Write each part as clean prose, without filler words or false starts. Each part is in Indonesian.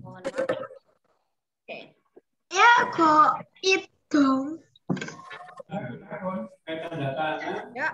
Mohon maaf. Oke. Ya kok itu. Ya.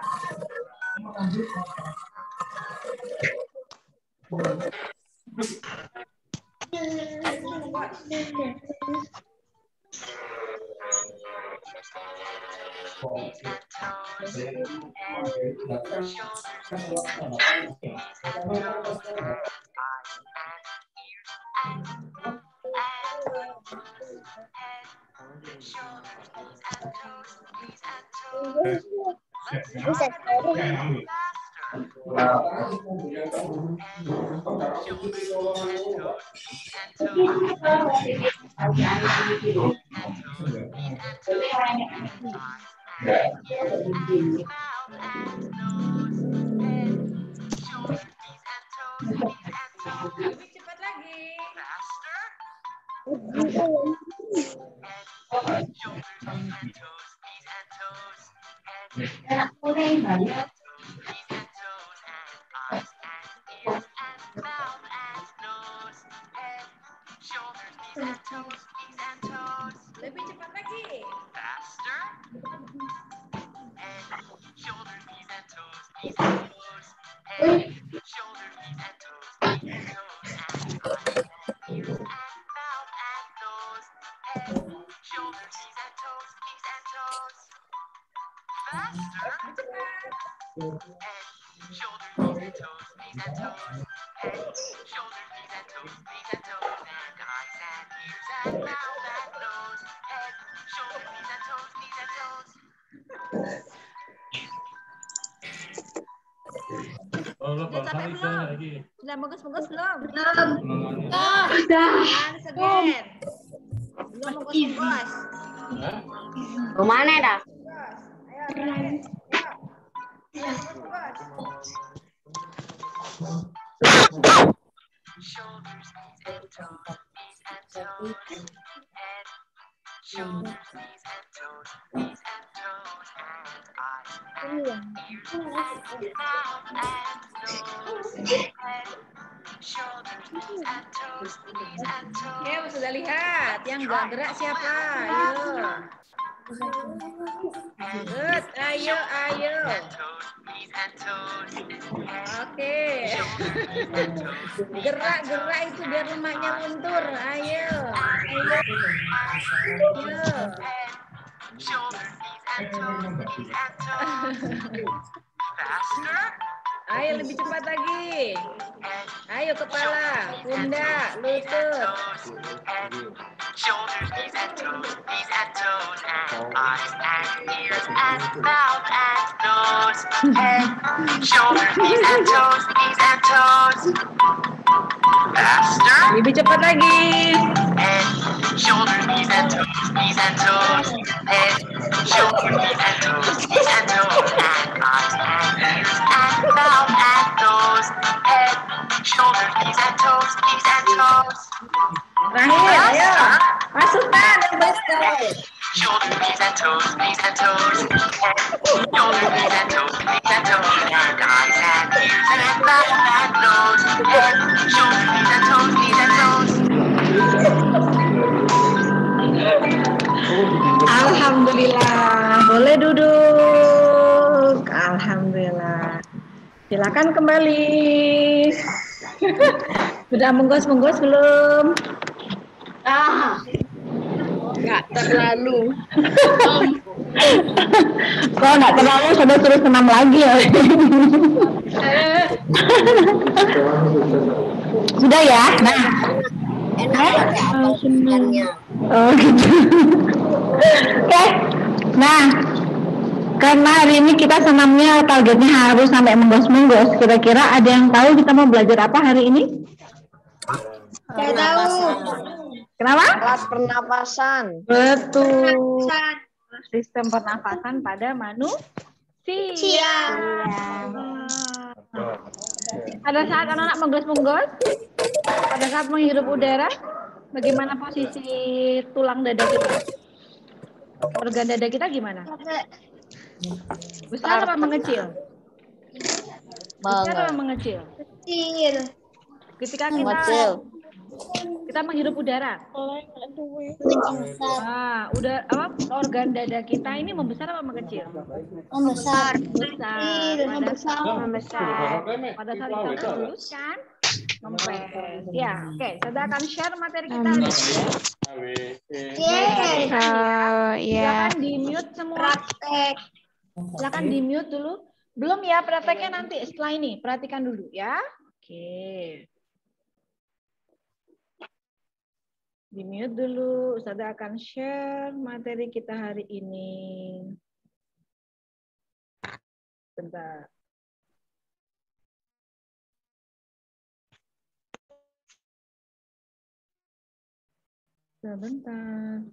Lebih cepat lagi. Lebih cepat lagi. Sudah capek belum? Sudah bagus-bagus belum? Sudah. Once again. Belum bagus-bagus. Kemana dah? Oke, sudah lihat. Yang nggak gerak siapa? Ayo. Good. Ayo. Oke. Gerak itu biar lemaknya luntur. Ayo. Ayo lebih cepat lagi. Ayo kepala, pundak, lutut. Shoulders, knees and toes, and eyes and ears and mouth and nose, head, shoulders, knees and toes, faster. Lebih cepat lagi. Head, shoulders, knees and toes, head, shoulders, knees and toes, and eyes and ears and mouth and nose, head, shoulders, knees and toes. Terakhir, ayo. Masukkan yang betul. Shoulders, knees and toes, head, shoulders, knees and toes, and eyes and ears and mouth and nose, head, shoulders, knees and toes. Alhamdulillah. Boleh duduk. Alhamdulillah. Silakan kembali. Sudah menggos-menggos belum? Nggak terlalu. Kalau nggak terlalu, sudah terus senam lagi ya. Sudah ya? Nah. Enak apa sebenarnya? Oh gitu. Oke. Nah, karena hari ini kita senamnya targetnya harus sampai menggos-menggos. Kira-kira ada yang tahu kita mau belajar apa hari ini? Saya tahu. Kenapa? Kelas pernapasan. Betul. Sistem pernafasan pada manusia. Pada saat anak-anak menggos-menggos, pada saat menghirup udara, bagaimana posisi tulang dada kita? Organ dada kita gimana? Besar apa mengecil? Besar apa mengecil? Kecil. Ketika kita Kecil. Kita menghirup udara. Ah, organ dada kita ini membesar apa mengecil? Membesar. Membesar. Pada saat kita menghembuskan, ngempes. Ya, oke. Saya akan share materi kita hari ini. Silakan di mute semua. Silakan di mute dulu. Belum ya, prakteknya nanti setelah ini. Perhatikan dulu ya. Oke. Di mute dulu. Ustazah akan share materi kita hari ini. Bentar. Sebentar.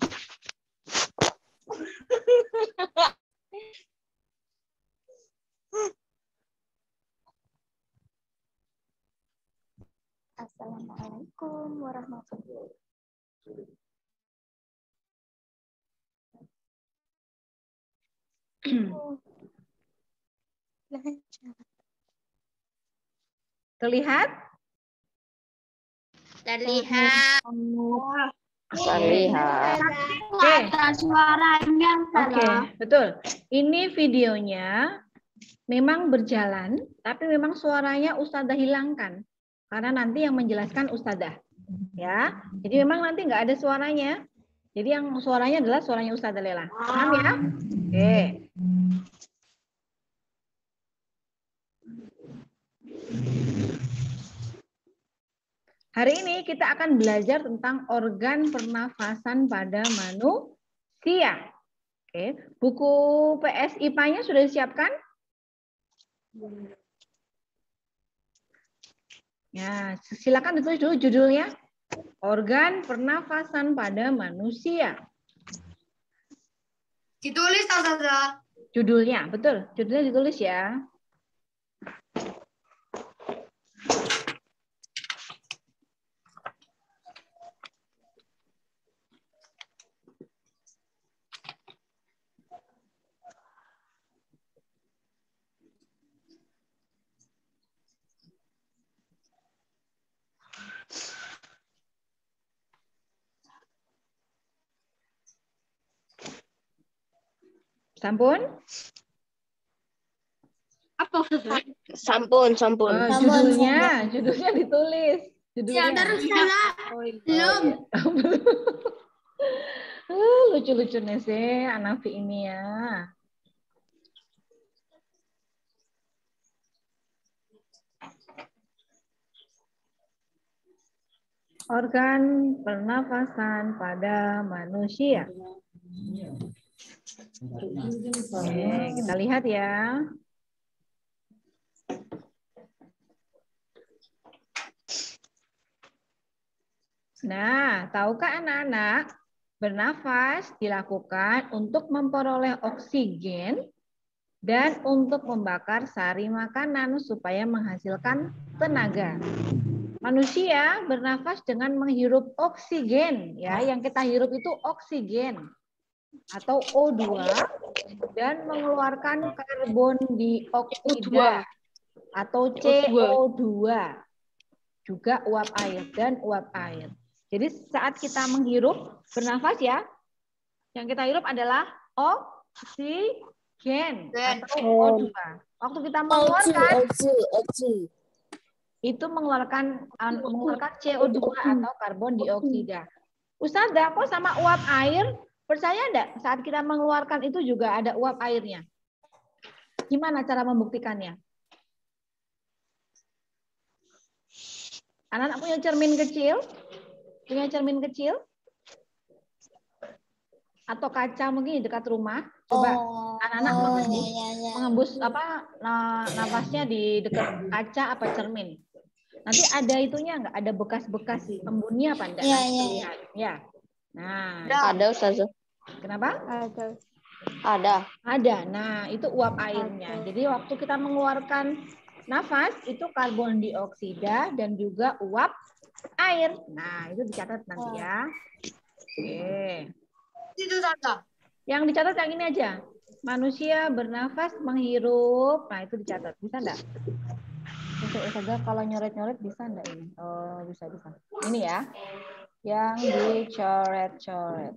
Assalamualaikum warahmatullahi Terlihat? Terlihat. Terlihat. Oke. Suaranya. Oke, betul. Ini videonya memang berjalan, tapi memang suaranya Ustazah hilangkan. Karena nanti yang menjelaskan Ustazah. Ya, jadi memang nanti nggak ada suaranya. Jadi yang suaranya adalah suaranya Ustazah Lela. Paham ya? Oke. Hari ini kita akan belajar tentang organ pernafasan pada manusia. Oke, buku PS IPA-nya sudah disiapkan? Ya, silakan ditulis dulu judulnya. Organ pernafasan pada manusia. Ditulis, Ustazah. Judulnya, betul. Judulnya ditulis ya. Sampun? Apa? Sampun. Judulnya ditulis. Judulnya. Ya, terus Ustazah. Belum. Lucu-lucu nih sih Anafi ini ya. Organ pernafasan pada manusia. Oke, kita lihat ya. Nah, tahukah anak-anak, bernafas dilakukan untuk memperoleh oksigen dan untuk membakar sari makanan supaya menghasilkan tenaga. Manusia bernafas dengan menghirup oksigen, ya, yang kita hirup itu oksigen atau O2 dan mengeluarkan karbon dioksida atau CO2, juga uap air dan uap air. Jadi saat kita menghirup, bernafas ya, yang kita hirup adalah oksigen atau O2. Waktu kita mengeluarkan, itu mengeluarkan CO2 atau karbon dioksida. Ustazah, kok sama uap air? Percaya enggak? Saat kita mengeluarkan itu juga ada uap airnya. Gimana cara membuktikannya? Anak-anak punya cermin kecil? Punya cermin kecil? Atau kaca mungkin di dekat rumah? Coba anak-anak mengembus nafasnya di dekat kaca apa cermin. Nanti ada itunya enggak? Ada bekas-bekas sih. Embunnya apa enggak? Iya. Ya. Nah, ada Ustazah. Kenapa? Ada. Nah, itu uap airnya. Jadi waktu kita mengeluarkan nafas itu karbon dioksida dan juga uap air. Nah, itu dicatat nanti ya. Oke. Itu Ustazah. Yang dicatat yang ini aja. Manusia bernafas menghirup. Nah, itu dicatat. Bisa enggak? Ustazah kalau nyoret-nyoret bisa enggak ini? Oh, bisa. Ini ya. yang dicoret-coret.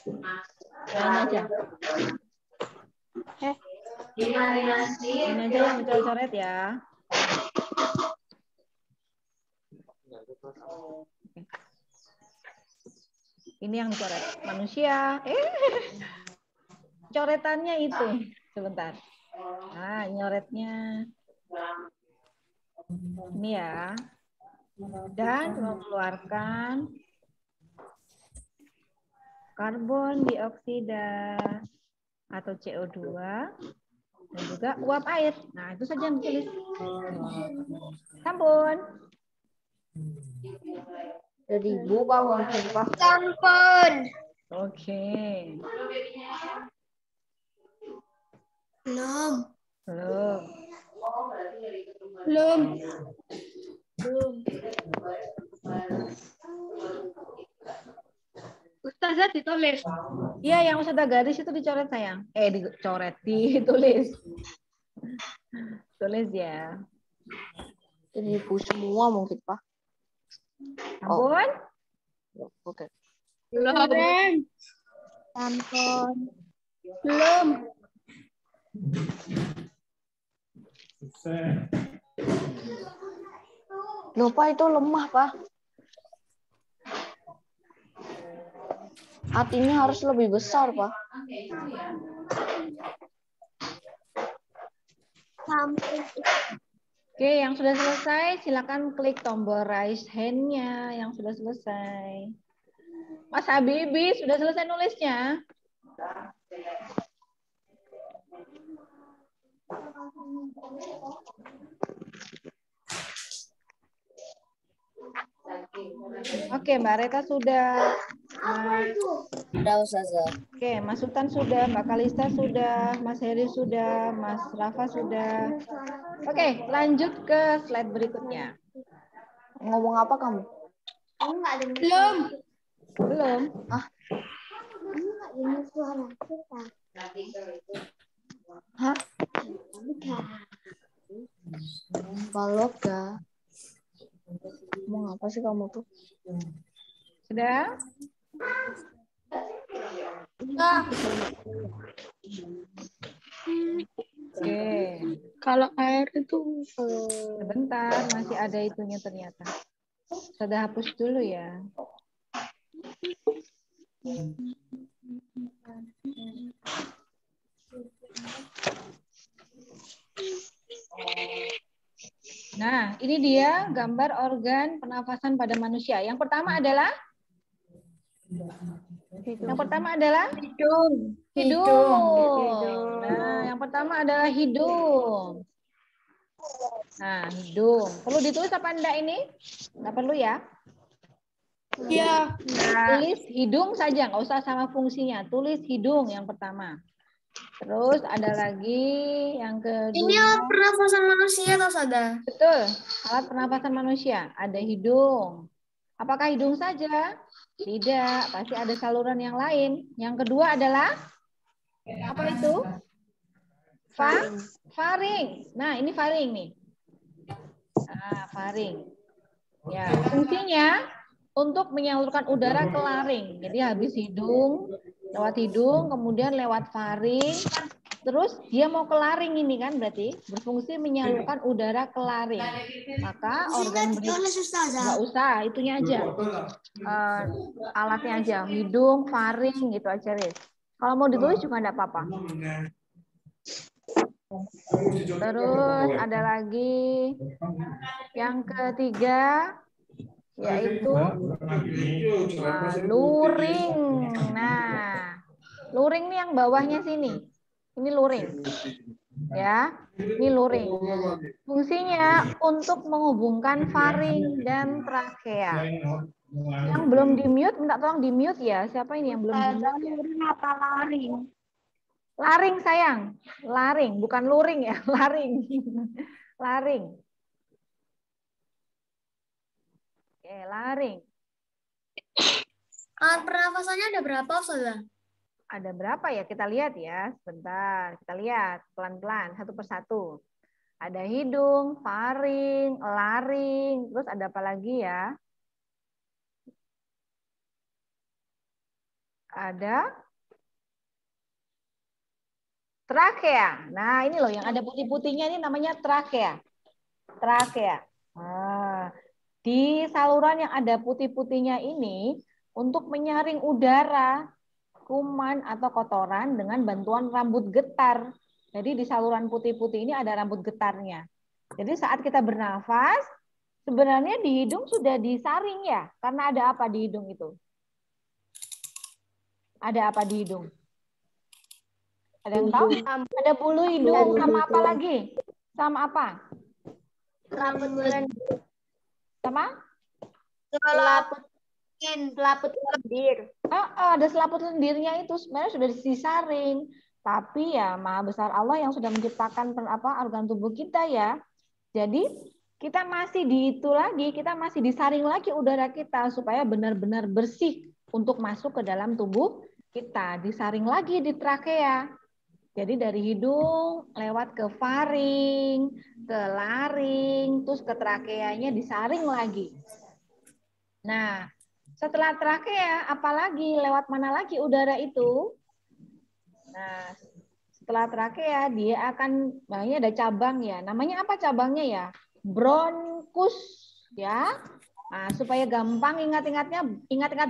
Nah, ini aja. Ini aja yang dicoret-coret ya. Ini yang dicoret. Manusia. Coretannya itu. Sebentar. Nah, nyoretnya. Ini ya. Dan mengeluarkan karbon dioksida atau CO2 dan juga uap air. Nah, itu saja yang ditulis. Sampun. Jadi buka sampun. Oke. Belum. Belum. Belum. Ustazah ditulis. Iya, yang Ustazah garis itu dicoret sayang. Dicoret, ditulis. Tulis ya. Jadi ibu semua mungkin Pak. Ampun. Oke. Belum. Sampun. Belum. Lupa itu lemah Pak. Hatinya harus lebih besar Pak. Oke, yang sudah selesai silakan klik tombol raise hand-nya yang sudah selesai. Mas Habibi sudah selesai nulisnya? Oke, Mbak Reta sudah. Sudah Ustazah. Oke, Mas Sultan sudah, Mbak Kalista sudah, Mas Heri sudah, Mas Rafa sudah. Oke, lanjut ke slide berikutnya. Ngomong apa kamu? Belum. Belum. Ini suara kita. Hah? Baloga. Ngomong apa sih kamu tuh? Sudah? Oke. Kalau air itu Sebentar, masih ada itunya ternyata. Sudah hapus dulu ya. Nah, ini dia gambar organ pernafasan pada manusia. Yang pertama adalah hidung. Hidung. Nah, yang pertama adalah hidung. Nah, hidung. Perlu ditulis apa enggak ini? Enggak perlu ya? Iya. Tulis hidung saja, nggak usah sama fungsinya. Tulis hidung yang pertama. Terus ada lagi yang kedua. Ini alat pernafasan manusia atau sadar? Betul, alat pernafasan manusia. Ada hidung. Apakah hidung saja? Tidak, pasti ada saluran yang lain. Yang kedua adalah apa itu? Faring. Nah, ini faring nih. Nah, faring. Ya, fungsinya untuk menyalurkan udara ke laring. Jadi habis hidung, lewat hidung, kemudian lewat faring, terus dia mau ke laring ini kan berarti berfungsi menyalurkan udara ke laring. Maka organ nggak usah, itunya aja. Alatnya aja, hidung, faring gitu aja, Riz. Kalau mau ditulis juga enggak apa-apa. Terus ada lagi yang ketiga yaitu luring. Nah, luring nih yang bawahnya sini. Ini luring. Ya, ini luring. Fungsinya untuk menghubungkan faring dan trakea. Yang belum di-mute, minta tolong di-mute ya. Siapa ini yang belum di-mute? Luring apa laring? Laring sayang, laring, bukan luring ya, laring. Laring. Oke, laring. Alat pernafasannya ada berapa, Ustazah? Ada berapa ya? Kita lihat ya, sebentar. Kita lihat pelan-pelan, satu persatu. Ada hidung, faring, laring, terus ada apa lagi ya? Ada trakea. Nah, ini loh yang ada putih-putihnya ini namanya trakea. Trakea. Nah, di saluran yang ada putih-putihnya ini untuk menyaring udara, kuman atau kotoran dengan bantuan rambut getar. Jadi di saluran putih-putih ini ada rambut getarnya. Jadi saat kita bernafas, sebenarnya di hidung sudah disaring ya, karena ada apa di hidung itu? Ada apa di hidung? Ada yang tahu? Ada bulu hidung, sama apa lagi? Sama apa? Sama? Selaput lendir. Ada selaput lendirnya itu sebenarnya sudah disaring. Tapi ya Maha Besar Allah yang sudah menciptakan organ tubuh kita ya. Jadi kita masih kita masih disaring lagi udara kita supaya benar-benar bersih untuk masuk ke dalam tubuh kita. Disaring lagi di trakea. Jadi dari hidung lewat ke faring, ke laring, terus ke trakeanya disaring lagi. Nah, setelah trakea, apalagi lewat mana lagi udara itu? Nah, setelah trakea dia akan, ini ada cabang ya. Namanya apa cabangnya ya? Bronkus ya. Nah, supaya gampang ingat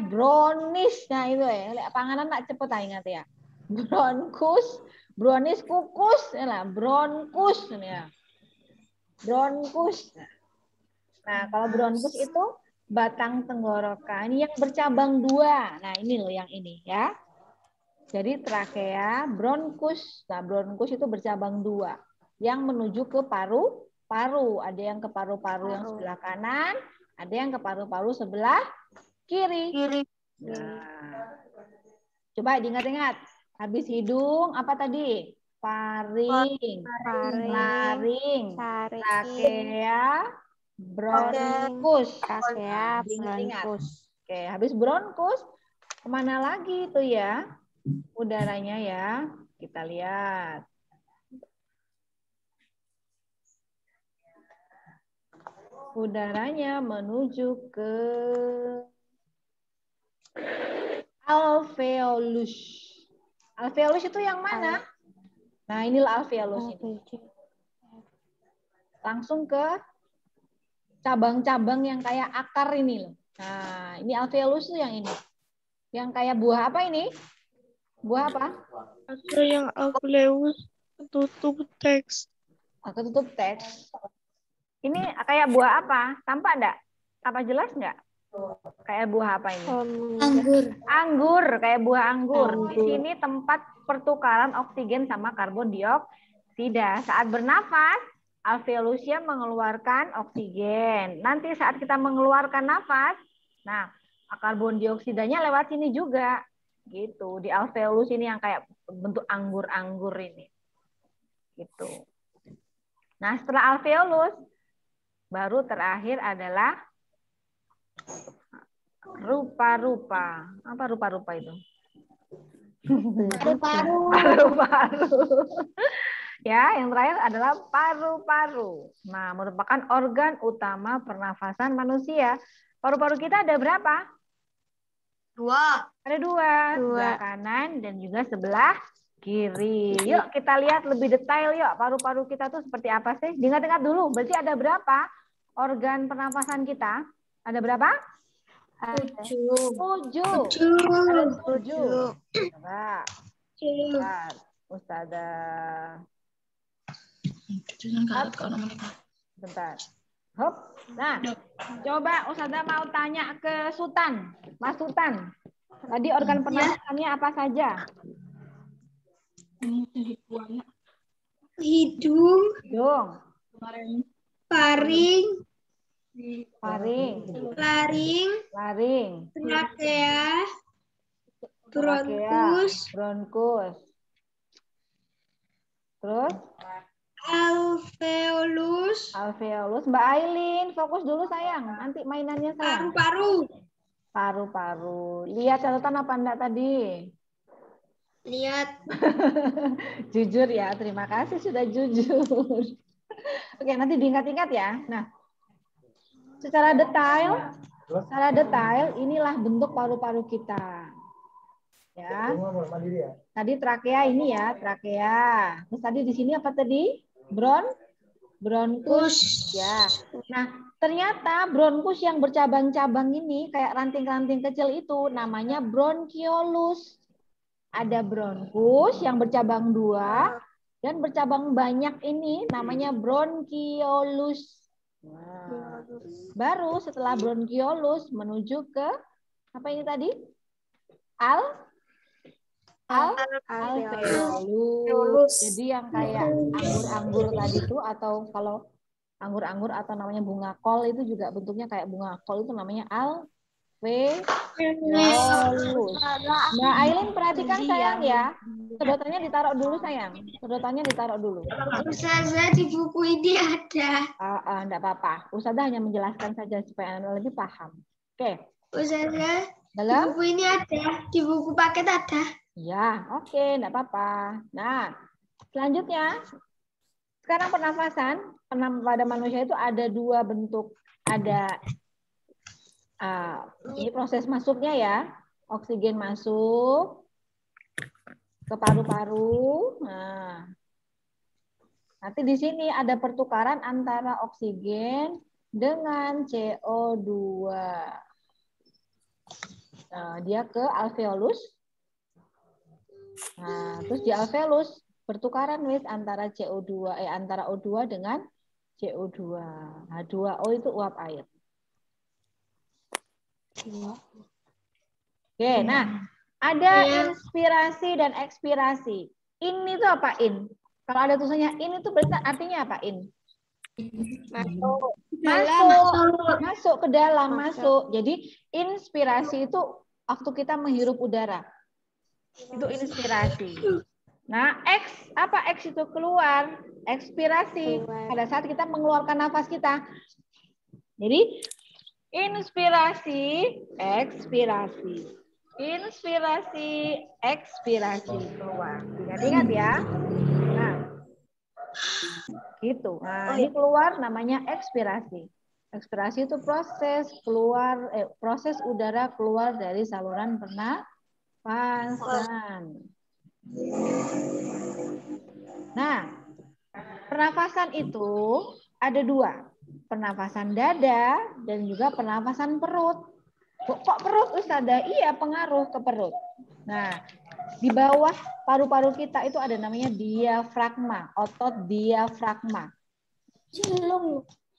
brownies. Nah, itu ya. Panganan tak cepet ingat ya. Bronkus, brownies kukus, ya bronkus ya. Bronkus. Nah, kalau bronkus itu batang tenggorokan yang bercabang dua. Nah, ini loh yang ini ya. Jadi trakea, bronkus. Nah, bronkus itu bercabang dua. Yang menuju ke paru-paru. Ada yang ke paru-paru yang sebelah kanan, ada yang ke paru-paru sebelah kiri. Nah, coba diingat-ingat. Habis hidung, apa tadi? Faring, laring, trakea, bronkus. Ingat-ingat. Oke, habis bronkus, kemana lagi itu ya? Udaranya ya, kita lihat. Udaranya menuju ke alveolus. Alveolus itu yang mana? Nah, inilah alveolus ini. Langsung ke cabang-cabang yang kayak akar ini loh. Nah, ini alveolus tuh yang ini. Yang kayak buah apa ini? Buah apa? Ada yang alveolus tutup teks. Ketutup teks. Ini kayak buah apa? Tampak enggak? Apa jelas enggak? Kayak buah apa ini? Anggur. Anggur, kayak buah anggur. Di sini tempat pertukaran oksigen sama karbon dioksida. Saat bernafas, alveolusnya mengeluarkan oksigen. Nanti saat kita mengeluarkan nafas, nah karbon dioksidanya lewat sini juga. Gitu. Di alveolus ini yang kayak bentuk anggur-anggur ini. Gitu. Nah, setelah alveolus, baru terakhir adalah rupa-rupa. Apa rupa-rupa itu? Paru-paru. Paru-paru. Ya, yang terakhir adalah paru-paru. Nah, merupakan organ utama pernafasan manusia. Paru-paru kita ada berapa? 2. Ada 2. Sebelah kanan dan juga sebelah kiri. Yuk kita lihat lebih detail yuk. Paru-paru kita tuh seperti apa sih? Diingat-ingat dulu. Berarti ada berapa organ pernafasan kita? Ada berapa? 7. 7. 7. Ada 7. Coba. Bentar, Ustazah. Bentar. Hop. Nah, coba Ustazah mau tanya ke Sultan. Mas Sultan. Tadi organ pernafasannya apa saja? Hidung. Hidung. Faring. Faring. Laring. Laring. Trakea. Trakea. Bronkus. Bronkus. Terus? Alveolus. Alveolus. Mbak Ailin, fokus dulu sayang. Nanti mainannya sayang. Paru-paru. Paru-paru. Lihat catatan apa enggak tadi? Lihat. Jujur ya, terima kasih sudah jujur. Oke, nanti diingat-ingat ya. Nah, secara detail inilah bentuk paru-paru kita. Ya. Tadi trakea ini ya, trakea. Terus tadi di sini apa tadi? Bronkus. Ya. Nah, ternyata bronkus yang bercabang-cabang ini kayak ranting-ranting kecil itu namanya bronkiolus. Ada bronkus yang bercabang 2 dan bercabang banyak ini namanya bronkiolus. Nah, baru setelah bronkiolus menuju ke apa ini tadi? Alveolus. Jadi yang kayak anggur-anggur tadi itu, atau kalau anggur-anggur atau namanya bunga kol itu juga bentuknya kayak bunga kol, itu namanya alveolus. Mbak Aileen perhatikan sayang ya. Sedotannya ditaruh dulu sayang. Sedotannya ditaruh dulu. Ustazah, di buku ini ada. Enggak apa-apa. Ustazah hanya menjelaskan saja supaya Anda lebih paham. Oke. Ustazah, di Dalam? buku ini ada. Di buku paket ada. Ya, oke, enggak apa-apa. Nah, selanjutnya sekarang pernafasan pada manusia itu ada 2 bentuk. Ada ini proses masuknya ya, oksigen masuk ke paru-paru. Nah, nanti di sini ada pertukaran antara oksigen dengan CO2. Nah, dia ke alveolus. Nah, terus di alveolus pertukaran wis antara antara O2 dengan CO2. H2O itu uap air. Oke, nah ada inspirasi dan ekspirasi. In itu apa in? Kalau ada tulisannya in itu berarti artinya apa in? Masuk ke dalam, masuk. Jadi inspirasi itu waktu kita menghirup udara. Itu inspirasi. Nah, apa X itu keluar, ekspirasi pada saat kita mengeluarkan nafas kita. Jadi inspirasi, ekspirasi. Inspirasi, ekspirasi keluar. Ingat-ingat ya. Nah, gitu. Nah, ini keluar namanya ekspirasi. Ekspirasi itu proses udara keluar dari saluran pernafasan. Nah, pernafasan itu ada 2. Pernafasan dada dan juga pernafasan perut. Kok perut Ustazah? Iya, pengaruh ke perut. Nah, di bawah paru-paru kita itu ada namanya diafragma, otot diafragma.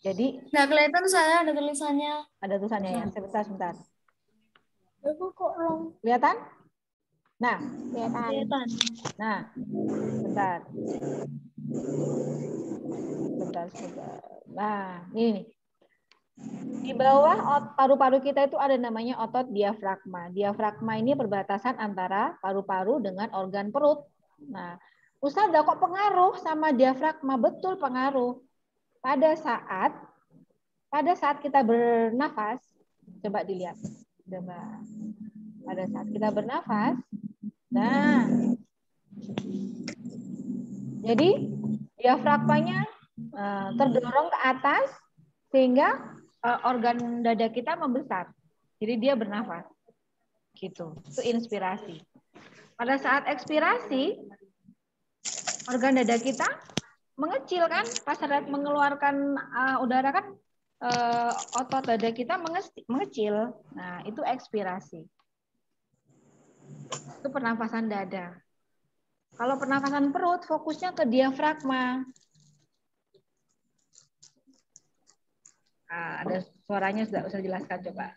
Jadi nggak kelihatan saya, ada tulisannya. Ada tulisannya ya. Sebentar. Kok long? Kelihatan? Nah, kelihatan. Nah, bentar. Nah, ini. Di bawah paru-paru kita itu ada namanya otot diafragma. Diafragma ini perbatasan antara paru-paru dengan organ perut. Nah, Ustazah kok pengaruh sama diafragma? Betul pengaruh. Pada saat kita bernafas, coba dilihat. Coba. Pada saat kita bernafas, nah, jadi diafragmanya terdorong ke atas sehingga organ dada kita membesar. Jadi dia bernafas. Gitu. Itu inspirasi. Pada saat ekspirasi, organ dada kita mengecil kan? Pas saat mengeluarkan udara kan otot dada kita mengecil. Nah, itu ekspirasi. Itu pernafasan dada. Kalau pernafasan perut fokusnya ke diafragma. Ada suaranya sudah jelaskan coba.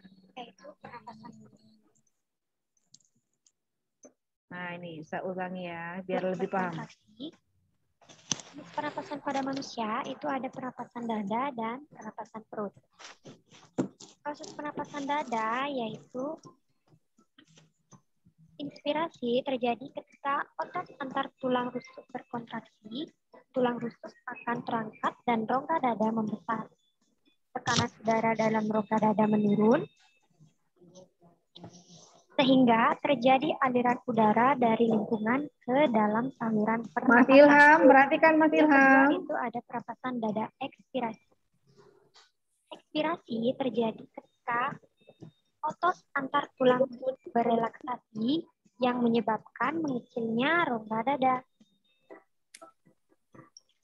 Nah ini saya ulangi ya biar lebih paham. Pernapasan pada manusia itu ada pernapasan dada dan pernapasan perut. Proses pernapasan dada yaitu inspirasi terjadi ketika otot antar tulang rusuk berkontraksi, tulang rusuk akan terangkat dan rongga dada membesar. Tekanan udara dalam rongga dada menurun sehingga terjadi aliran udara dari lingkungan ke dalam saluran Mas pernapasan. Ilham, perhatikan Mas Yang kedua Ilham. itu ada pernapasan dada ekspirasi. Ekspirasi terjadi ketika otot antar tulang rusuk berelaksasi yang menyebabkan mengecilnya rongga dada.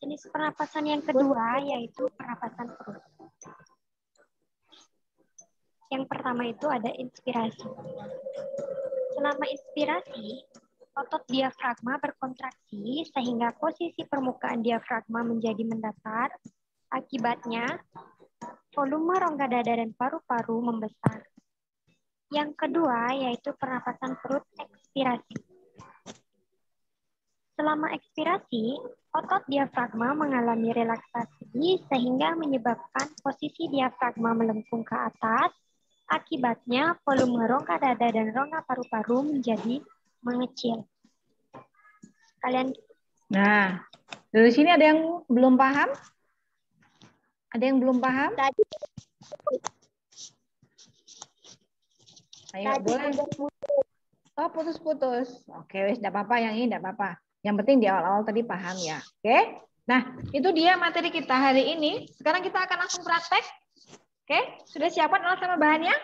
Jenis pernapasan yang kedua yaitu pernapasan perut. Yang pertama itu ada inspirasi. Selama inspirasi, otot diafragma berkontraksi sehingga posisi permukaan diafragma menjadi mendatar. Akibatnya, volume rongga dada dan paru-paru membesar. Yang kedua yaitu pernapasan perut ekspirasi. Selama ekspirasi, otot diafragma mengalami relaksasi sehingga menyebabkan posisi diafragma melengkung ke atas. Akibatnya, volume rongga dada dan rongga paru-paru menjadi mengecil. Kalian Nah, dari sini ada yang belum paham? Ada yang belum paham? Ayo, boleh. Oh, putus-putus. Oke, wis, enggak apa-apa yang ini, enggak apa-apa. Yang penting di awal-awal tadi paham ya. Oke? Nah, itu dia materi kita hari ini. Sekarang kita akan langsung praktek. Oke, sudah siapkan alat sama bahannya?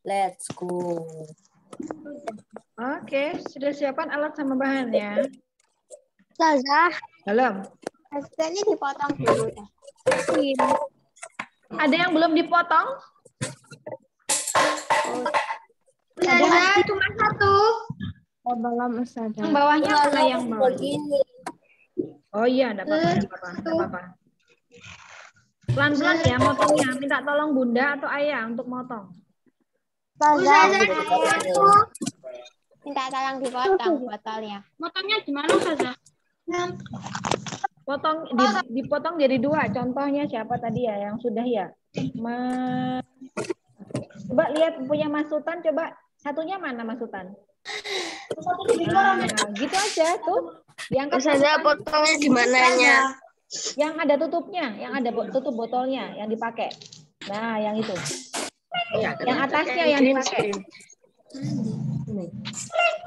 Let's go. Oke, sudah siapkan alat sama bahannya? Ustazah, Belum? hasilnya dipotong dulu. Ada yang belum dipotong? Ustazah, cuma satu. Yang bawahnya mana yang bawahnya? Oh iya, enggak apa-apa, enggak apa-apa, enggak apa-apa. Pelan-pelan ya motongnya. Minta tolong Bunda atau Ayah untuk motong. Ustazah, Minta tolong dipotong botolnya. motongnya gimana Ustazah? Dipotong jadi dua. Contohnya siapa tadi ya yang sudah ya? Coba lihat punya Mas Sultan, coba satunya mana Mas Sultan? Nah, gitu aja tuh. Diangkat. Ustazah, potongnya gimana nya? Yang ada tutupnya, yang ada tutup botolnya yang dipakai. Nah, yang itu. Yang atasnya yang dipakai.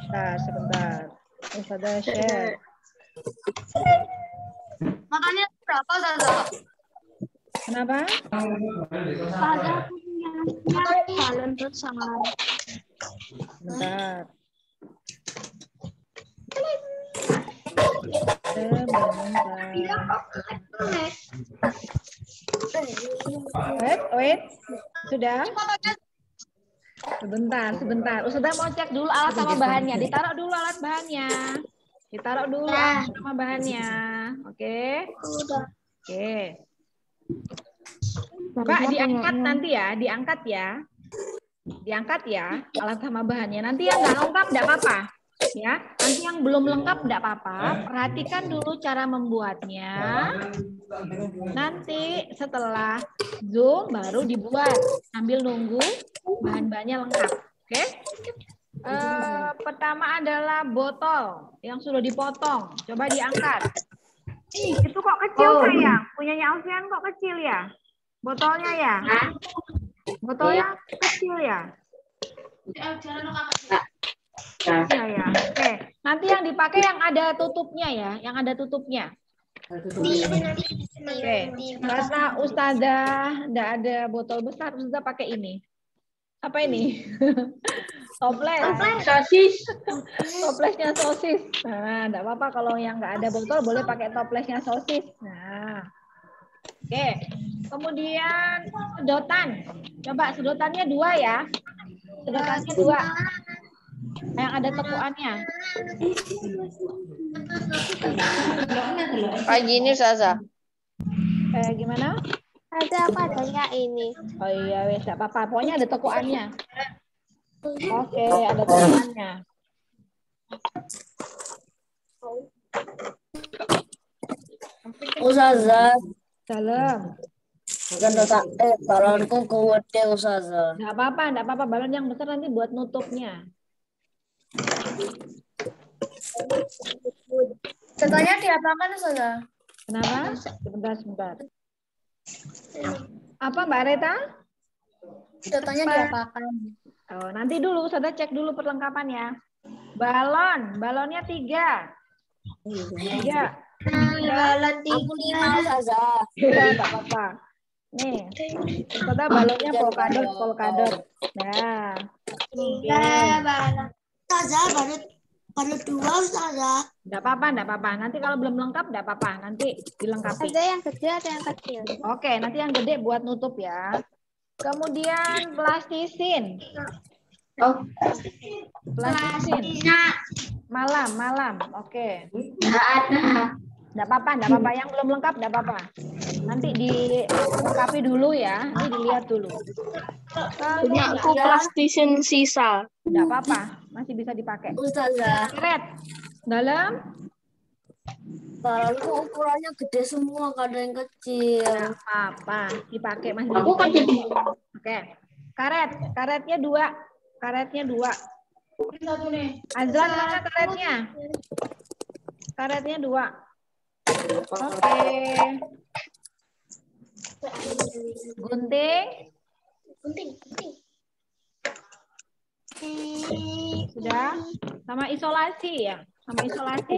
Nah, sebentar. Ustazah share. Makanya berapa Ustazah? Kenapa? Ustazah punya kalian bersama. Bentar. Wait. Sudah? Sebentar. Ustazah mau cek dulu alat sama bahannya. Ditaruh dulu alat bahannya. Alat sama bahannya. Oke. Oke. Kak, diangkat nanti ya. Diangkat ya alat sama bahannya. Nanti yang nggak lengkap nggak apa-apa. Ya, nanti yang belum lengkap enggak apa-apa. Perhatikan dulu cara membuatnya. Nanti setelah Zoom baru dibuat sambil nunggu bahan-bahannya lengkap. Oke? Pertama adalah botol yang sudah dipotong. Coba diangkat. Itu kok kecil sayang? Punyanya Alfian kok kecil ya? Botolnya ya? Botolnya kecil ya? Ya. Oke. Nanti yang dipakai yang ada tutupnya ya, Oke. Karena Ustazah enggak ada botol besar, Ustazah pakai ini. Apa ini? Toples. Sosis. Toplesnya sosis. Nah, enggak apa-apa kalau yang enggak ada botol boleh pakai toplesnya sosis. Nah. Oke. Kemudian sedotan. Coba sedotannya 2 ya. Sedotannya 2. Yang ada tekuannya. Kayak gini Ustazah. Gimana? Ada apa adanya ini? Oh iya, wes enggak apa-apa. Pokoknya ada tekuannya. Oke, ada tekuannya. Ustazah. Salam. Bukan balonku kuwede Ustazah. Enggak apa-apa. Balon yang besar nanti buat nutupnya. Contohnya diapakan Ustazah? Kenapa? Sebentar. Apa Mbak Reta? Contohnya diapakan? Oh, nanti dulu, Ustazah cek dulu perlengkapannya. Balonnya 3. 3. Balon Aku 5, Ustazah. Ya, nggak apa-apa. Nih, Ustazah balonnya polkadot. Nah, 3 balon. Ustazah, baru 2, Ustazah. nggak apa-apa. Nanti kalau belum lengkap, nggak apa-apa. Nanti dilengkapi. Ada yang gede, ada yang kecil. Oke, nanti yang gede buat nutup ya. Kemudian plastisin. Plastisin. Malam. Oke. Nggak apa-apa. Yang belum lengkap nggak apa-apa. Nanti dilengkapi dulu ya. Nanti dilihat dulu. Punya aku plastisin sisa. Nggak apa-apa. Masih bisa dipakai. Ustazah, Karet. Dalam. balonku ukurannya gede semua, kadang yang kecil. Nggak apa-apa. Dipakai masih dipakai. Oke. Karetnya 2. Azlan mana karetnya? Karetnya 2. Oke. Gunting. Sudah. Sama isolasi ya. Sama isolasi.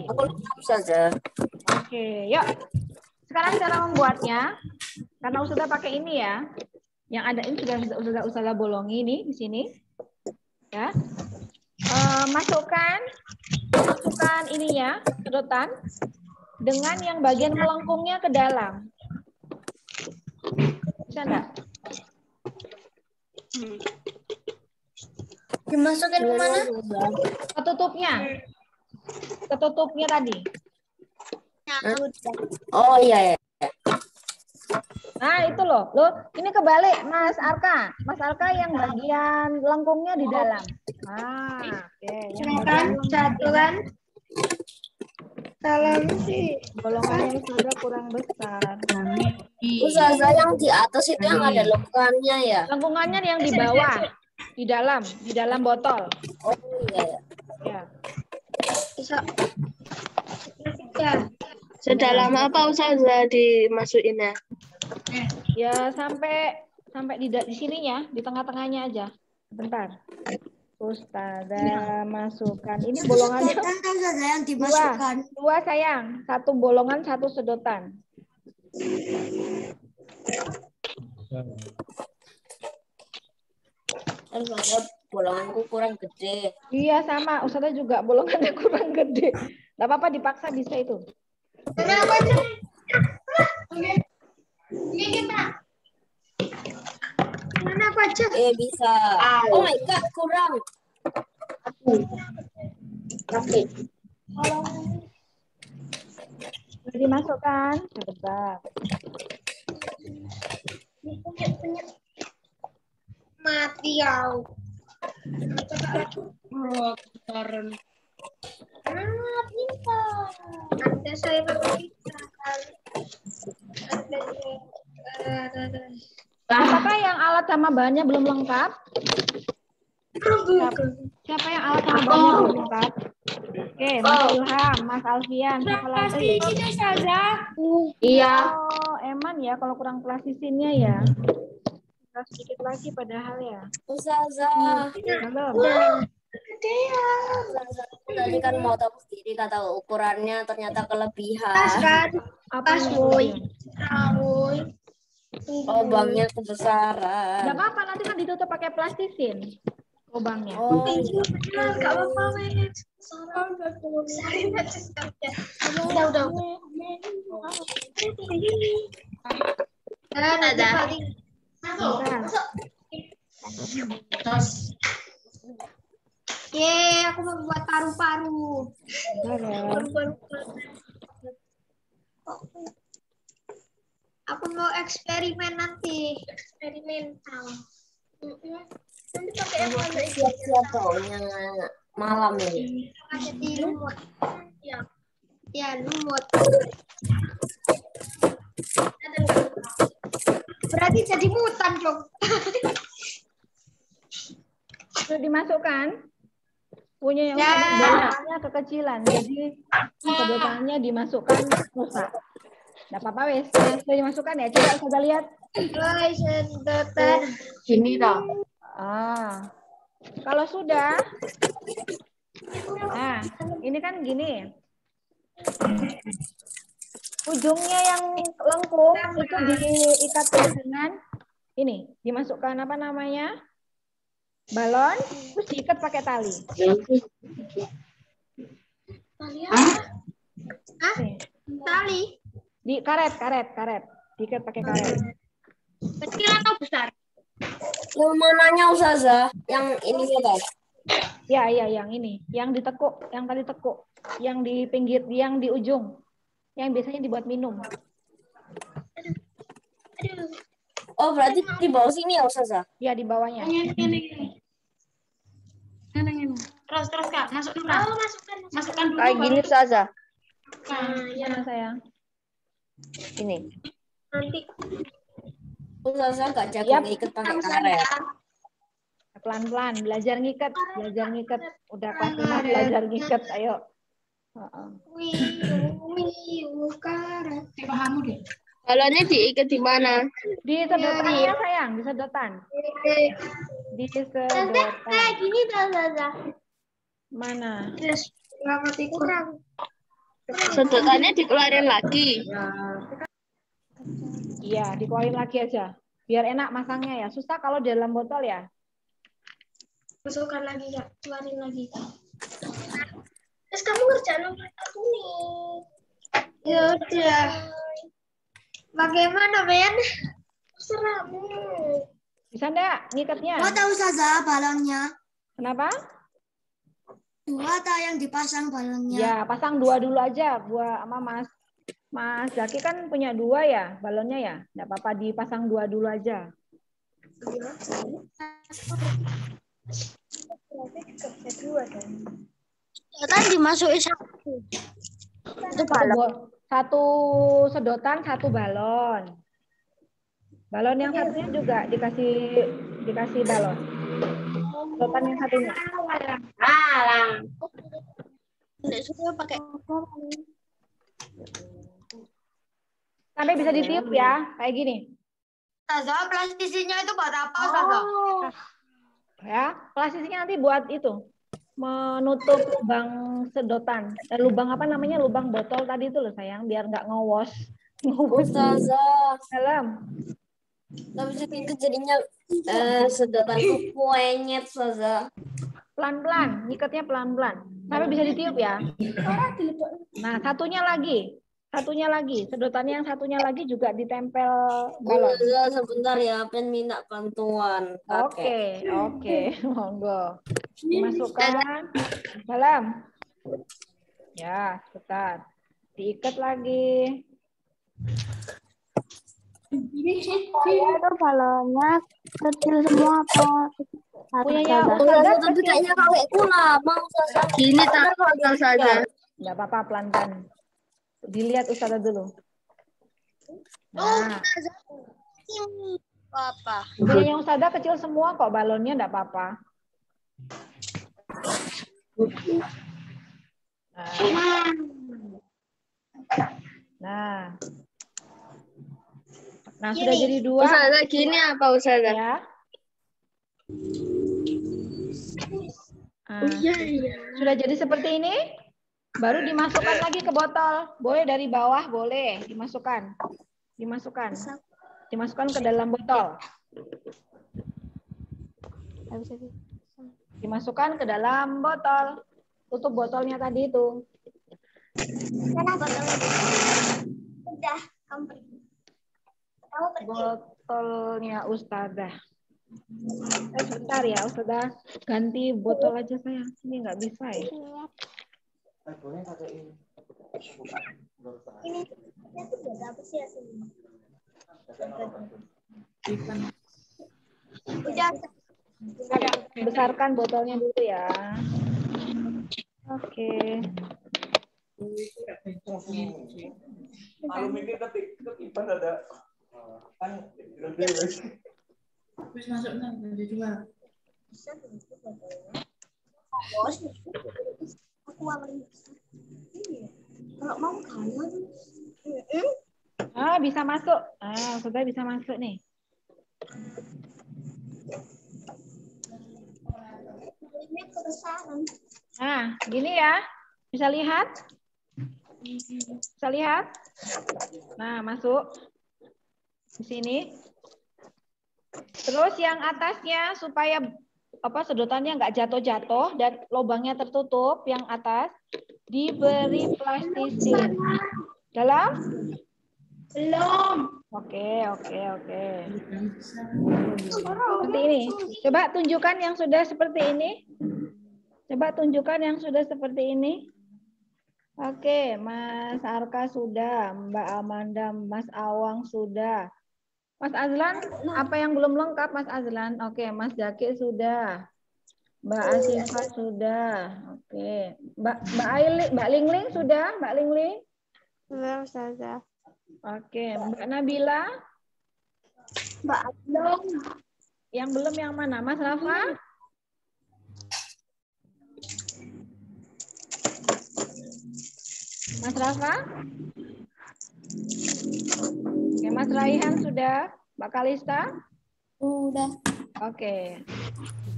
Aku lengkap, Ustazah. Oke, yuk. Sekarang cara membuatnya. Karena Ustazah pakai ini ya. Yang ada ini sudah Ustazah bolongi ini di sini. Ya. Masukkan ininya, sedotan dengan yang bagian melengkungnya ke dalam. Bisa enggak? Dimasukin ke mana? Ketutupnya tadi. Oh iya. Nah, itu loh. Ini kebalik, Mas Arka. Mas Arka yang bagian lengkungnya di dalam. Oke. Satu kan? Salam sih. Bolongannya sudah kurang besar. Ustazah, yang di atas itu yang ada lengkungannya ya? Lengkungannya yang di bawah, di dalam botol. Oh iya. Ya. Sedalam apa Ustazah dimasukinnya? Ya sampai di sininya, di tengah-tengahnya aja. Bentar. Ustazah masukkan. Ini bolongannya Kan Ustazah yang dimasukkan. 2 sayang. 1 bolongan, 1 sedotan. Ustazah, bolonganku kurang gede. Iya sama, Ustazah juga bolongannya kurang gede. Gak apa-apa, dipaksa bisa itu. Mana baca? Bisa. Oh my God, kurang. Sudah dimasukkan. Sebentar. Mati kau. Ada saya Apakah yang alat sama bahannya belum lengkap? Siapa yang alat sama bahannya belum lengkap? Oke, Mas Ilham, Mas Alfian, siapa lagi? Iya. Oh, Eman ya, kalau kurang plastisinnya ya. Sedikit lagi padahal ya. Ustazah. Halo. Tadi kan mau tahu sendiri kata ukurannya ternyata kelebihan. Apa Lubangnya kebesaran. Nggak apa-apa, nanti kan ditutup pakai plastisin lubangnya. Oh, udah. Aku mau buat paru-paru. Aku mau eksperimen nanti. Eksperimental. Nanti pakai yang mana? siap-siap baunya malam ini. Di lumut. Ya, lumut. Berarti jadi mutan, Jong. Sudah dimasukkan. Punya yang bolongannya kekecilan, jadi sedotannya dimasukkan rusak. Nggak apa-apa wes, sudah dimasukkan ya. Coba lihat Mulai sedotan. Gini toh. Kalau sudah, nah ini kan gini. Ujungnya yang lengkung itu diikat dengan ini, dimasukkan apa namanya? Balon, terus diikat pakai tali. Nih, Tali. di karet. Diikat pakai karet. Kecil atau besar? Yang mananya Ustazah? Yang ini ya, Ya, yang ini, yang ditekuk, yang tadi tekuk, yang di pinggir, yang di ujung, yang biasanya dibuat minum. Oh, berarti di bawah sini ya Ustazah? Ya, di bawahnya. Terus Kak, masukkan Kak. Masukkan dulu. Kayak gini saja. Mana sayang? Ini. Nanti Ustazah nggak jago Yap. ikat pakai karet. Pelan-pelan, belajar ngikat. Udah kelas 5 belajar ngikat, ayo. karet. Balonnya diikat di mana? Di sedotannya sayang, di sedotan. Di sedotan. Gini Zaza. Mana? Terus mati kurang. Sedotannya dikeluarin lagi. Iya, dikeluarin lagi aja. Biar enak masangnya ya. Susah kalau di dalam botol ya. Masukkan lagi Kak, keluarin lagi. Terus kamu ngerjain nomor aku nih. Ya udah. Bagaimana Ben? Serahmu. Bisa enggak ngikatnya? Mau tahu Ustazah balonnya? Kenapa? 2 atau yang dipasang balonnya? Ya, pasang 2 dulu aja. Gua sama Mas Zaki kan punya 2 ya balonnya ya. Enggak apa-apa dipasang 2 dulu aja. Ya kan dimasukin satu. Itu satu sedotan, 1 balon. Balon yang satunya juga dikasih balon. Sedotan yang satunya. Nggak suka pakai. Sampai bisa ditiup ya, kayak gini. Ustazah, plastisinya itu buat apa Ustazah? Ya, plastiknya nanti buat itu. Menutup lubang sedotan. Lubang apa namanya? Lubang botol tadi itu loh sayang, biar nggak ngowos. Ustazah, Dalam. tapi itu jadinya sedotanku kuenyet Ustazah. Pelan-pelan, ngikatnya pelan-pelan. Sampai bisa ditiup ya. Nah, satunya lagi, sedotan yang satunya lagi juga ditempel balon. Ustazah, sebentar ya, pengen minta bantuan. Oke, monggo. Dimasukkan dalam. Ya, sebentar. Diikat lagi. Itu balonnya kecil semua apa? Punyanya Ustazah, tapi kayaknya kakekku lama Ustazah. Gini tak saja. Nggak apa-apa, pelan-pelan. Dilihat Ustazah dulu. Nah, Apa? punyanya Ustazah kecil semua kok balonnya, nggak apa-apa. Nah, sudah jadi 2. Ustazah gini apa Ustazah? Ya. Nah, sudah jadi seperti ini, baru dimasukkan lagi ke botol. Boleh dari bawah, boleh dimasukkan. Dimasukkan ke dalam botol. Dimasukkan ke dalam botol. Tutup botolnya tadi itu. Mana botolnya? Udah, kamu pergi. Botolnya Ustazah. Sebentar ya Ustazah, ganti botol aja sayang. Ini nggak bisa ya. Ini itu buat apa sih aslinya? Udah. Besarkan botolnya dulu ya. Oke. Kalau mikir ketiban ada kan Terus masuknya jadi 2. Bos. Aku awalnya. Kalau mau kanan. Ah, bisa masuk. Ah, sudah bisa masuk nih. Nah, gini ya. Bisa lihat? Bisa lihat? Nah, masuk di sini. Terus yang atasnya supaya sedotannya nggak jatuh-jatuh dan lubangnya tertutup, yang atas diberi plastisin. Dalam? Belum. Oke. Seperti ini. Coba tunjukkan yang sudah seperti ini. Coba tunjukkan yang sudah seperti ini. Oke, Mas Arka sudah, Mbak Amanda, Mas Awang sudah. Mas Azlan, apa yang belum lengkap Mas Azlan? Oke, Mas Jaki sudah. Mbak Asifah sudah. Oke. Mbak Lingling sudah? Mbak Lingling? Sudah, Ustazah. Oke, Mbak Nabila? Belum. Yang belum yang mana? Mas Rafa? Mas Rafa? Oke, Mas Raihan sudah? Mbak Kalista? Udah. Oke.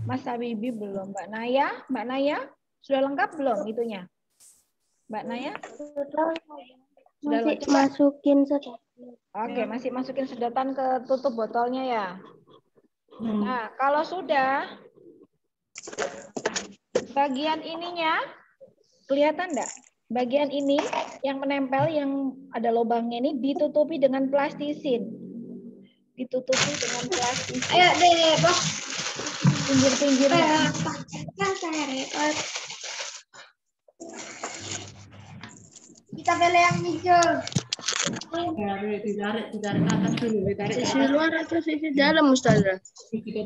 Mas Habibi belum. Mbak Naya? Sudah lengkap belum itunya? Mbak Naya? Sudah Masih lengkap? masukin sedotan. Oke, masih masukin sedotan ke tutup botolnya ya. Nah, kalau sudah, bagian ininya kelihatan enggak? Bagian ini yang menempel, yang ada lubangnya ini ditutupi dengan plastisin. Ditutupi dengan plastisin. Ayo deh, Bos. Pinggir-pinggirnya. Kita pilih yang hijau. Ditarik ke atas dulu, ditarik ke Sisi atas. luar atau sisi dalam, Ustazah?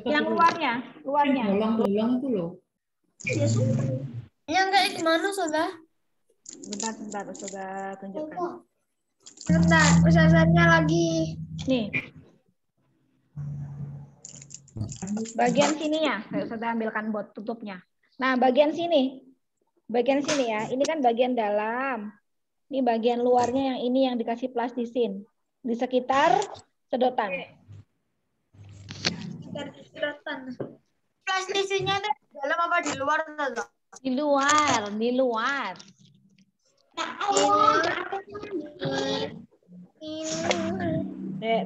Yang luarnya. Bolong tuh loh. Yang kayak gimana, Soda? Bentar, sudah tunjukkan. Bentar, Ustazahnya lagi. Nih. Bagian sininya, saya sudah ambilkan bot tutupnya. Nah, bagian sini ya. Ini kan bagian dalam. Ini bagian luarnya yang ini yang dikasih plastisin di sekitar sedotan. Plastisinnya itu di dalam apa di luar, Soda? Di luar.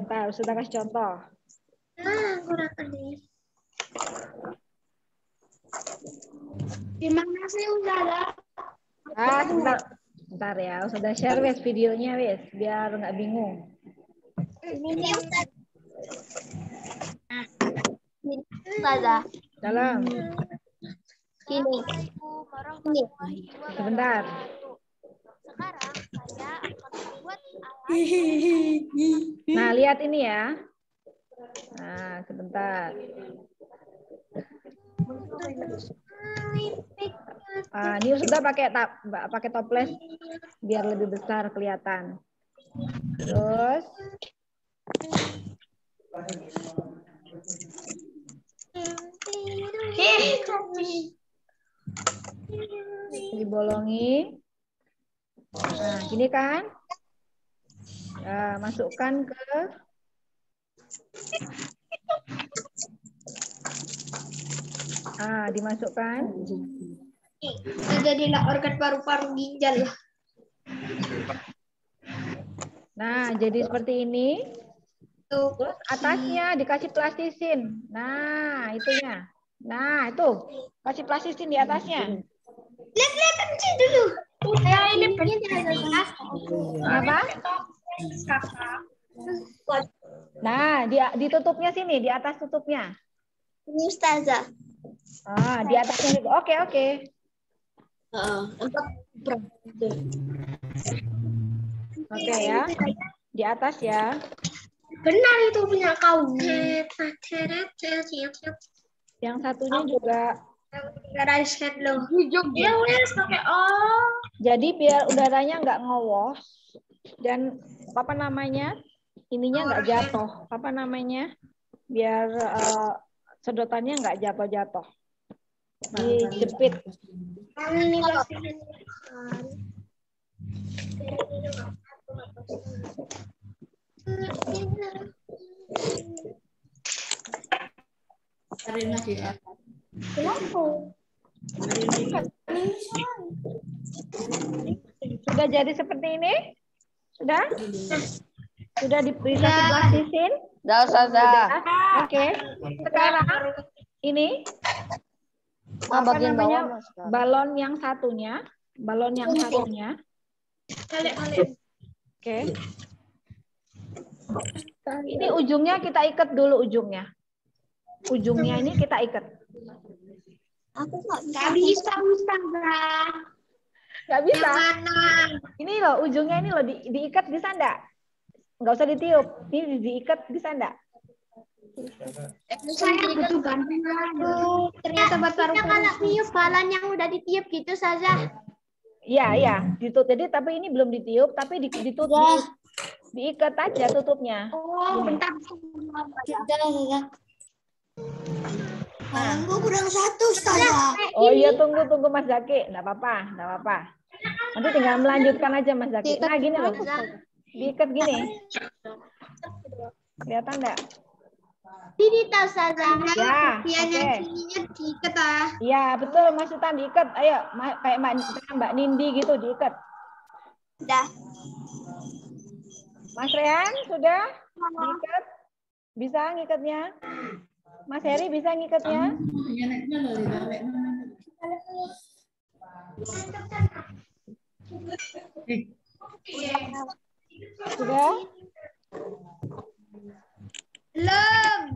Tahu sudah kasih contoh. Kurang aneh. Gimana sih, Ustazah? Bentar ya, sudah share wes videonya wes, biar nggak bingung. Ini Ustazah. Dalam. Ini. Sebentar. Sekarang saya akan membuat Nah, lihat ini ya. Nah, sebentar. Ini sudah pakai toples biar lebih besar kelihatan. Terus dibolongi. Nah, gini kan? Nah, masukkan ke dimasukkan. Jadilah organ paru-paru ginjal. Nah, jadi seperti ini. Terus atasnya dikasih plastisin. Nah, itunya. Nah, itu. Kasih plastisin di atasnya. Lihat kunci dulu. Ini benar. Apa? Nah, ditutupnya sini, di atas tutupnya. Ini Ustazah. Di atasnya juga. Oke. Oke ya. Di atas ya. Benar itu punya kau. Yang satunya juga. Jadi biar udaranya nggak ngowos dan ininya nggak jatuh. Biar sedotannya nggak jatuh-jatuh. Dijepit. Tarik lagi ke atas. Sudah jadi seperti ini? Sudah? Sudah dikasih plastisin? Sudah. Oke. Sekarang ini apa namanya balon yang satunya, Oke. Ini ujungnya kita ikat dulu ujungnya. Ujungnya ini kita ikat. Aku nggak bisa. Nggak bisa. Ini loh ujungnya ini loh diikat bisa enggak? Nggak usah ditiup. Ini diikat bisa enggak? Saya butuh bantuan. Ternyata baru kalau tiup balon yang udah ditiup gitu saja. Iya, ditutup. Jadi tapi ini belum ditiup, tapi ditutup, diikat aja tutupnya. Oh, bentar. Balonku kurang satu, Ustazah. Oh iya, tunggu Mas Zaki. Nggak apa-apa. Nanti tinggal melanjutkan aja Mas Zaki. Nah gini loh, diikat gini. Kelihatan nggak? Ini tahu saja. Ya, oke. Diikat ah. Iya betul, Mas Sultan diikat. Ayo, kayak Mbak Nindi gitu diikat. Sudah. Mas Rehan sudah diikat? Bisa ngikatnya? Mas Heri bisa ngikatnya? Sudah? Belum.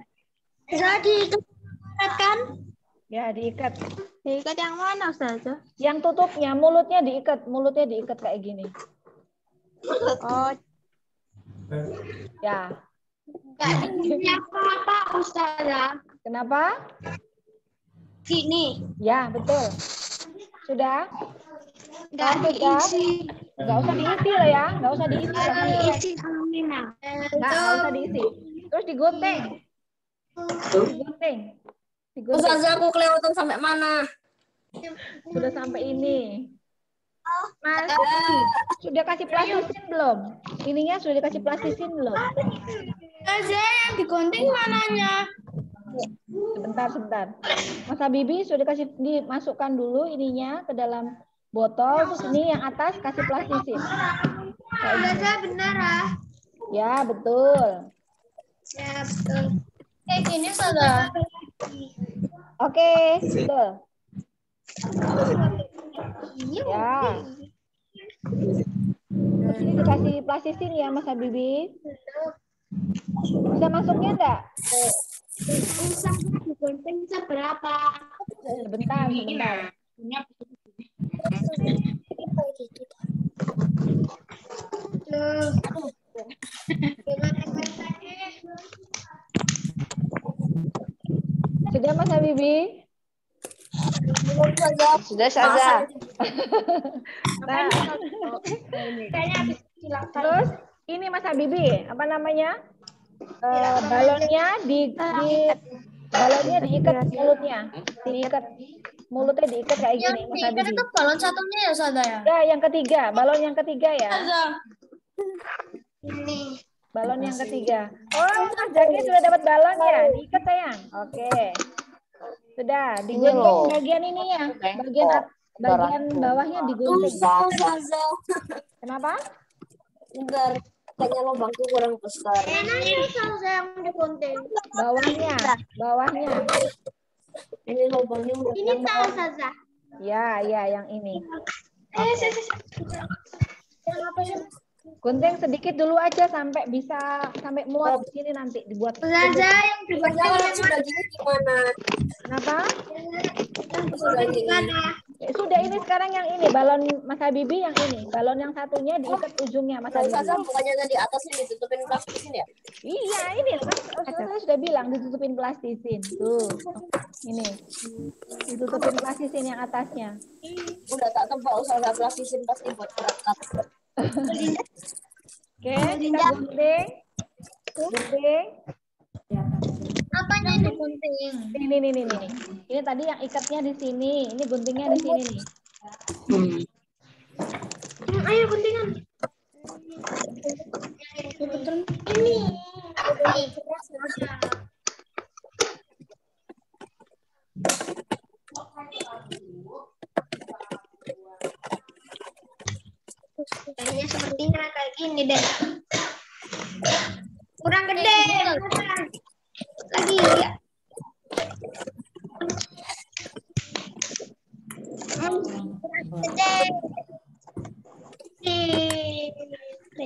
Sudah diikat kan? Ya, diikat. Diikat yang mana, Ustazah? Yang tutupnya, mulutnya diikat kayak gini. Oh. Ya. Apa, Ustazah? Kenapa? Gini. Ya, betul. Sudah? Nggak diisi. Nggak usah diisi lah ya. Nggak usah diisi. Nggak usah diisi. Terus digunting. Ustazah, aku kelewatan sampai mana? Sudah sampai ini. Mas, sudah kasih plastisin belum? Ininya sudah dikasih plastisin belum? Ustazah, yang digunting mananya? Sebentar. Mas Habibi sudah dimasukkan dulu ininya ke dalam botol. Terus ini yang atas kasih plastisin. Ustazah, benar ah? Ya, betul. Ya, betul. Kayak gini, Ustazah. Oke, betul. Ya. Terus ini dikasih plastisin ya Mas Habibi. Bisa masuknya enggak? Ustazah, digunting seberapa? Sebentar. Sudah Mas Habibi? Sudah saja. Nah, terus ini Mas Habibi, apa namanya? Balonnya diikat mulutnya diikat kayak gini Mas Habibi. Itu balon satunya ya, Ustazah ya? Ya, yang ketiga, balon yang ketiga ya. Ini. Balon yang ketiga. Oh, Mas Zaki sudah dapat balon ya? Diikat sayang. Oke. Sudah, digunting bagian ini ya. Bagian bawahnya digunting. Kenapa? Bentar, kayaknya lubangku kurang besar. Enaknya Ustazah yang digunting. Bawahnya. Ini lubangnya udah Ini tahu Ustazah. Ya, yang ini. Gunting sedikit dulu aja sampai muat di sini nanti dibuat. Ustazah yang digunting sudah gini gimana? Kenapa? Sudah gini. Sudah ini sekarang yang ini balon Mas Habibi yang ini. Balon yang satunya diikat ujungnya Mas Habibi. Ustazah, bukannya tadi atasnya ditutupin plastisin ya? Iya, ini saya sudah bilang ditutupin plastisin. Tuh. Ini. Ditutupin plastisin yang atasnya. Udah tak tebak Ustazah, plastisin pasti buat kerat. Oke, kita gunting. Apanya yang digunting? Ini. Ini tadi yang ikatnya di sini. Ini guntingnya di sini nih. Ayo guntingan. Ini. Kayaknya sepertinya kayak gini deh. Kurang gede. Lagi ya. Gede.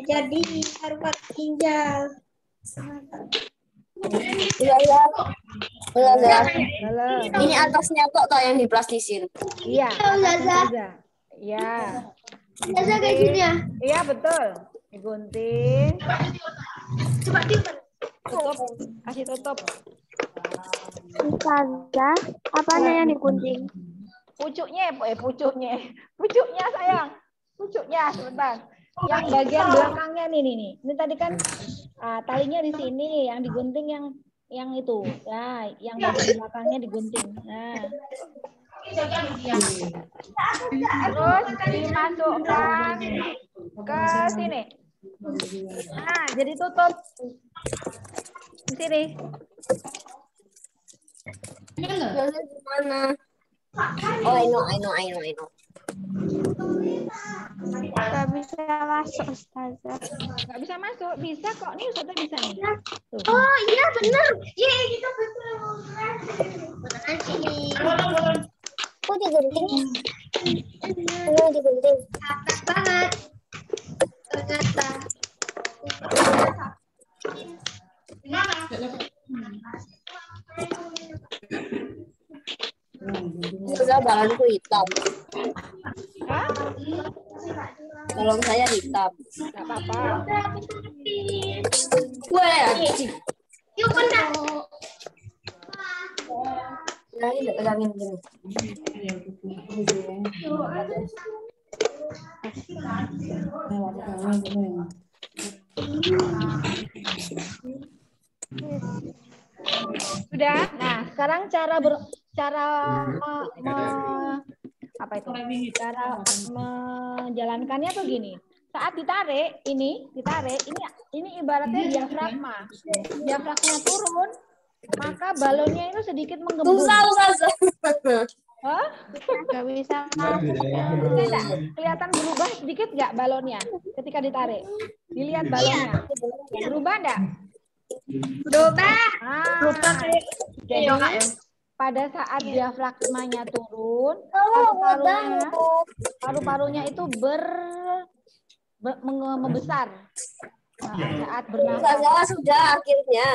Jadi harus pakai ginjal. Ini atasnya kok yang diplastisin. Iya. Iya. Zaza kayak gini ya? Iya betul. Digunting. Coba Tutup. Kasih tutup. Ustazah, apanya yang digunting? Pucuknya sayang. Pucuknya sebentar. Yang bagian belakangnya nih. Ini tadi kan talinya di sini, yang digunting yang itu. Ya, yang bagian belakangnya digunting. Nah. Terus dimasukkan ke sini. Nah, jadi tutup. Di sini. Gimana? Oh, I know. Gak bisa masuk, Ustazah. Gak bisa masuk, bisa kok. Nih Ustazah bisa nih. Tuh. Oh iya benar. Iya kita betul. Beneran sini. Kok digunting? Ini digunting. Atas banget. Ternyata. Sudah balonku hitam. Hah? Balon saya hitam. Gak apa-apa. Wah, anjing. Yuk benar. Lagi enggak pegangin gini. Sudah. Nah, sekarang cara menjalankannya tuh gini. Saat ditarik, ini ibaratnya diafragma. Diafragma turun, maka balonnya itu sedikit menggembung. Hah? Gak bisa. Tidak, kelihatan berubah sedikit nggak balonnya ketika ditarik? Dilihat balonnya. Berubah nggak? Berubah. Jadi pada saat diafragmanya turun, paru-parunya itu membesar. Saat bernafas. Sudah akhirnya.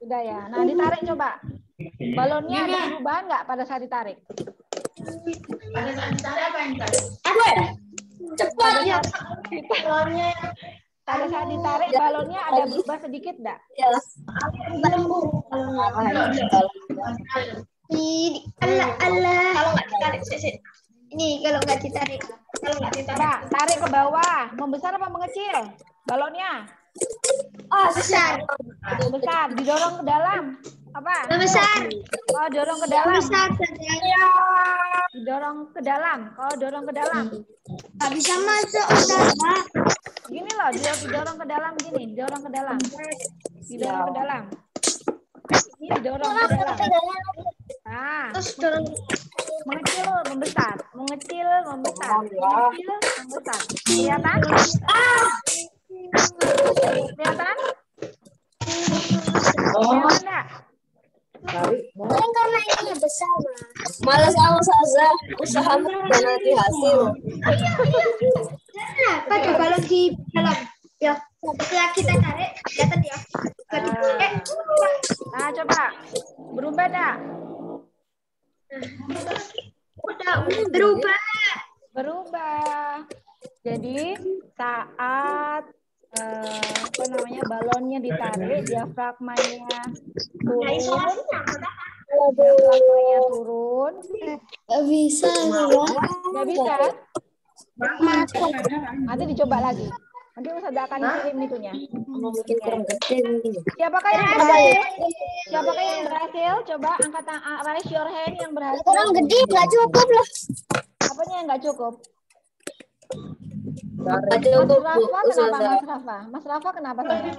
Sudah ya. Nah, ditarik coba. Balonnya ada perubahan nggak pada saat ditarik? Pada saat ditarik apa yang ditarik? Cepat ya. Balonnya. Pada saat ditarik balonnya ada berubah sedikit nggak? Ya. Allah. Kalau nggak ditarik, ini kalau nggak ditarik. Coba tarik ke bawah, membesar apa mengecil? Balonnya? Oh, besar. Besar, didorong ke dalam. Apa? Besar. Oh, dorong ke dalam. Besar saja. Didorong ke dalam. Kalau dorong ke dalam. Nggak bisa masuk, Ustazah. Gini loh, didorong ke dalam gini, didorong ke dalam. Didorong ke dalam. Ini didorong ke dalam. Nah, Terus dorong. mengecil, membesar. Mengecil, membesar. Mengecil, membesar. Kelihatan? Kelihatan? Kelihatan nggak? Karena ini besar, malas sama Saza, usahamu dan nanti hasil. Apa tuh kalau di dalam? Ya, setelah kita tarik, kelihatan ya. Nah, coba. Berubah nggak? Udah berubah. Berubah. Jadi saat balonnya ditarik, diafragmanya turun, Gak bisa, nggak bisa. Nanti dicoba lagi. Nanti Ustazah akan kirim itunya. Mau bikin kurang gede nih. Siapakah yang berhasil? Siapakah yang berhasil? Coba angkat tangan, raise your hand yang berhasil. Kurang gede, nggak cukup loh. Apanya yang nggak cukup? Cukup, Bu. Mas Rafa kenapa Mas Rafa? Mas Rafa kenapa sayang?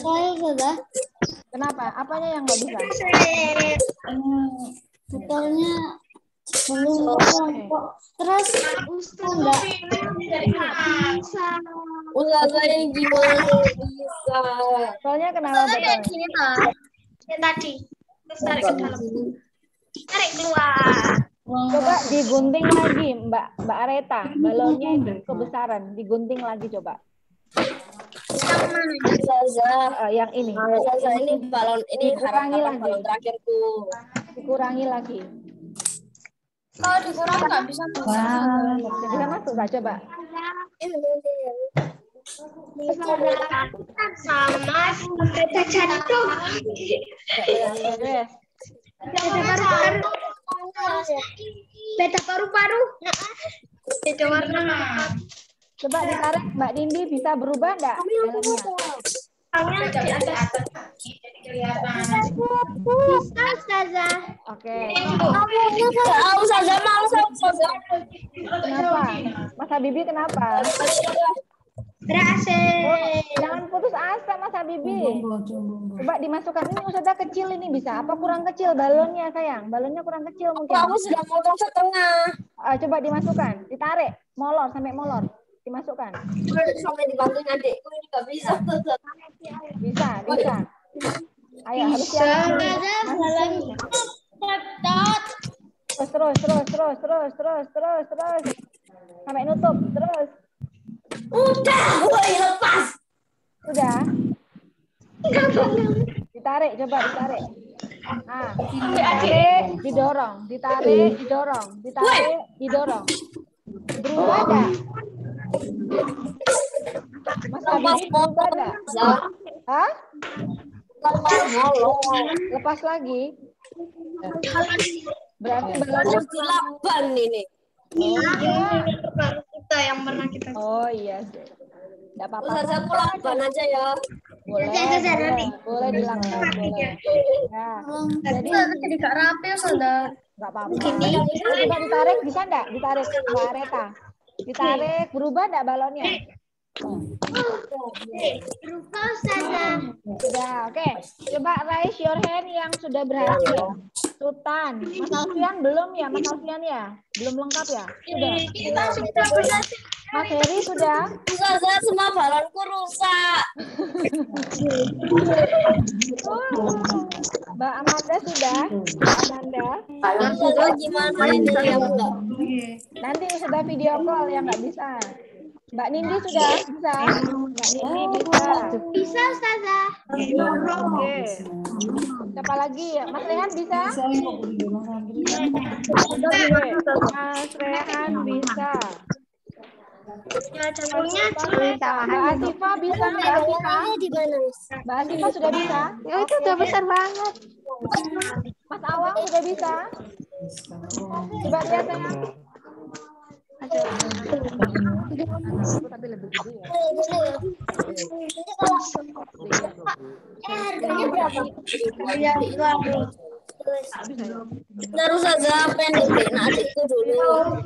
Saya sudah. Kenapa? Apanya yang nggak bisa? Detailnya belum kelompok. Terus enggak bisa. Ustazah yang gimana bisa? Soalnya kenapa betul? Gini loh. Yang tadi. Terus tarik ke dalam. Tarik keluar. Coba digunting lagi, Mbak Areta. Balonnya itu kebesaran. Digunting lagi coba. Ustazah, Yang ini. Ustazah ini balon ini Dikurangi lagi. balon terakhirku. Dikurangi lagi. Kalau dikurang nggak bisa masuk. Bisa masuk nggak coba? Sama beda jantung. Beda paru-paru. Beda warna. Coba ditarik, Mbak Dindi bisa berubah nggak dalamnya? Di atas. Bisa, Ustazah. Oke. Ustazah mau Ustazah. Kenapa? Mas Habibi kenapa? Berhasil. Jangan putus asa Mas Habibi. Coba dimasukkan ini Ustazah kecil ini bisa. Apa kurang kecil balonnya sayang? Balonnya kurang kecil mungkin. Aku sudah motong setengah. Coba dimasukkan, ditarik, molor sampai molor. Dimasukkan. Sampai dibantuin adikku ini nggak bisa. Bisa. Ayo harus siap. Terus. Sampai nutup, terus. Udah, gue lepas. Sudah. Ditarik, coba ditarik. Nah, ditarik, didorong. Berubah enggak? Mas Habibie berubah enggak? Hah? Lepas lagi. Berarti balonnya delapan ini. Kita yang pernah kita. Oh iya sih. Enggak apa-apa. Ustazah pulaban aja ya. Boleh dilakukan, boleh. Nah, jadi tidak rapi sudah. Enggak apa-apa. Coba ditarik, bisa enggak? Ditarik, Mbak Reta. Ditarik, berubah enggak balonnya? Berubah, Ustazah. Sudah, oke. Coba raise your hand yang sudah berhasil. Sultan, Mas Alfian belum ya? Mas Alfian ya? Belum lengkap ya? Sudah. Kita sudah berhasil. Mas Heri sudah? Ustazah semua balonku rusak. Mbak Amanda sudah? Amanda? Ustazah gimana ini yang enggak? Nanti sudah video call yang nggak bisa. Mbak Nindi sudah bisa? Mbak Nindi bisa. Bisa, Ustazah. Oke. Siapa lagi? Mas Rehan bisa? Mas Rehan bisa. Ya, jantungnya Mbak Asifa bisa? Mbak Asifa? Mbak Asifa sudah bisa? Ya, itu udah besar banget. Mas Awang sudah bisa? Coba lihat ya. Tapi lebih gede ya. Harganya berapa? Terus saja pendek adikku dulu.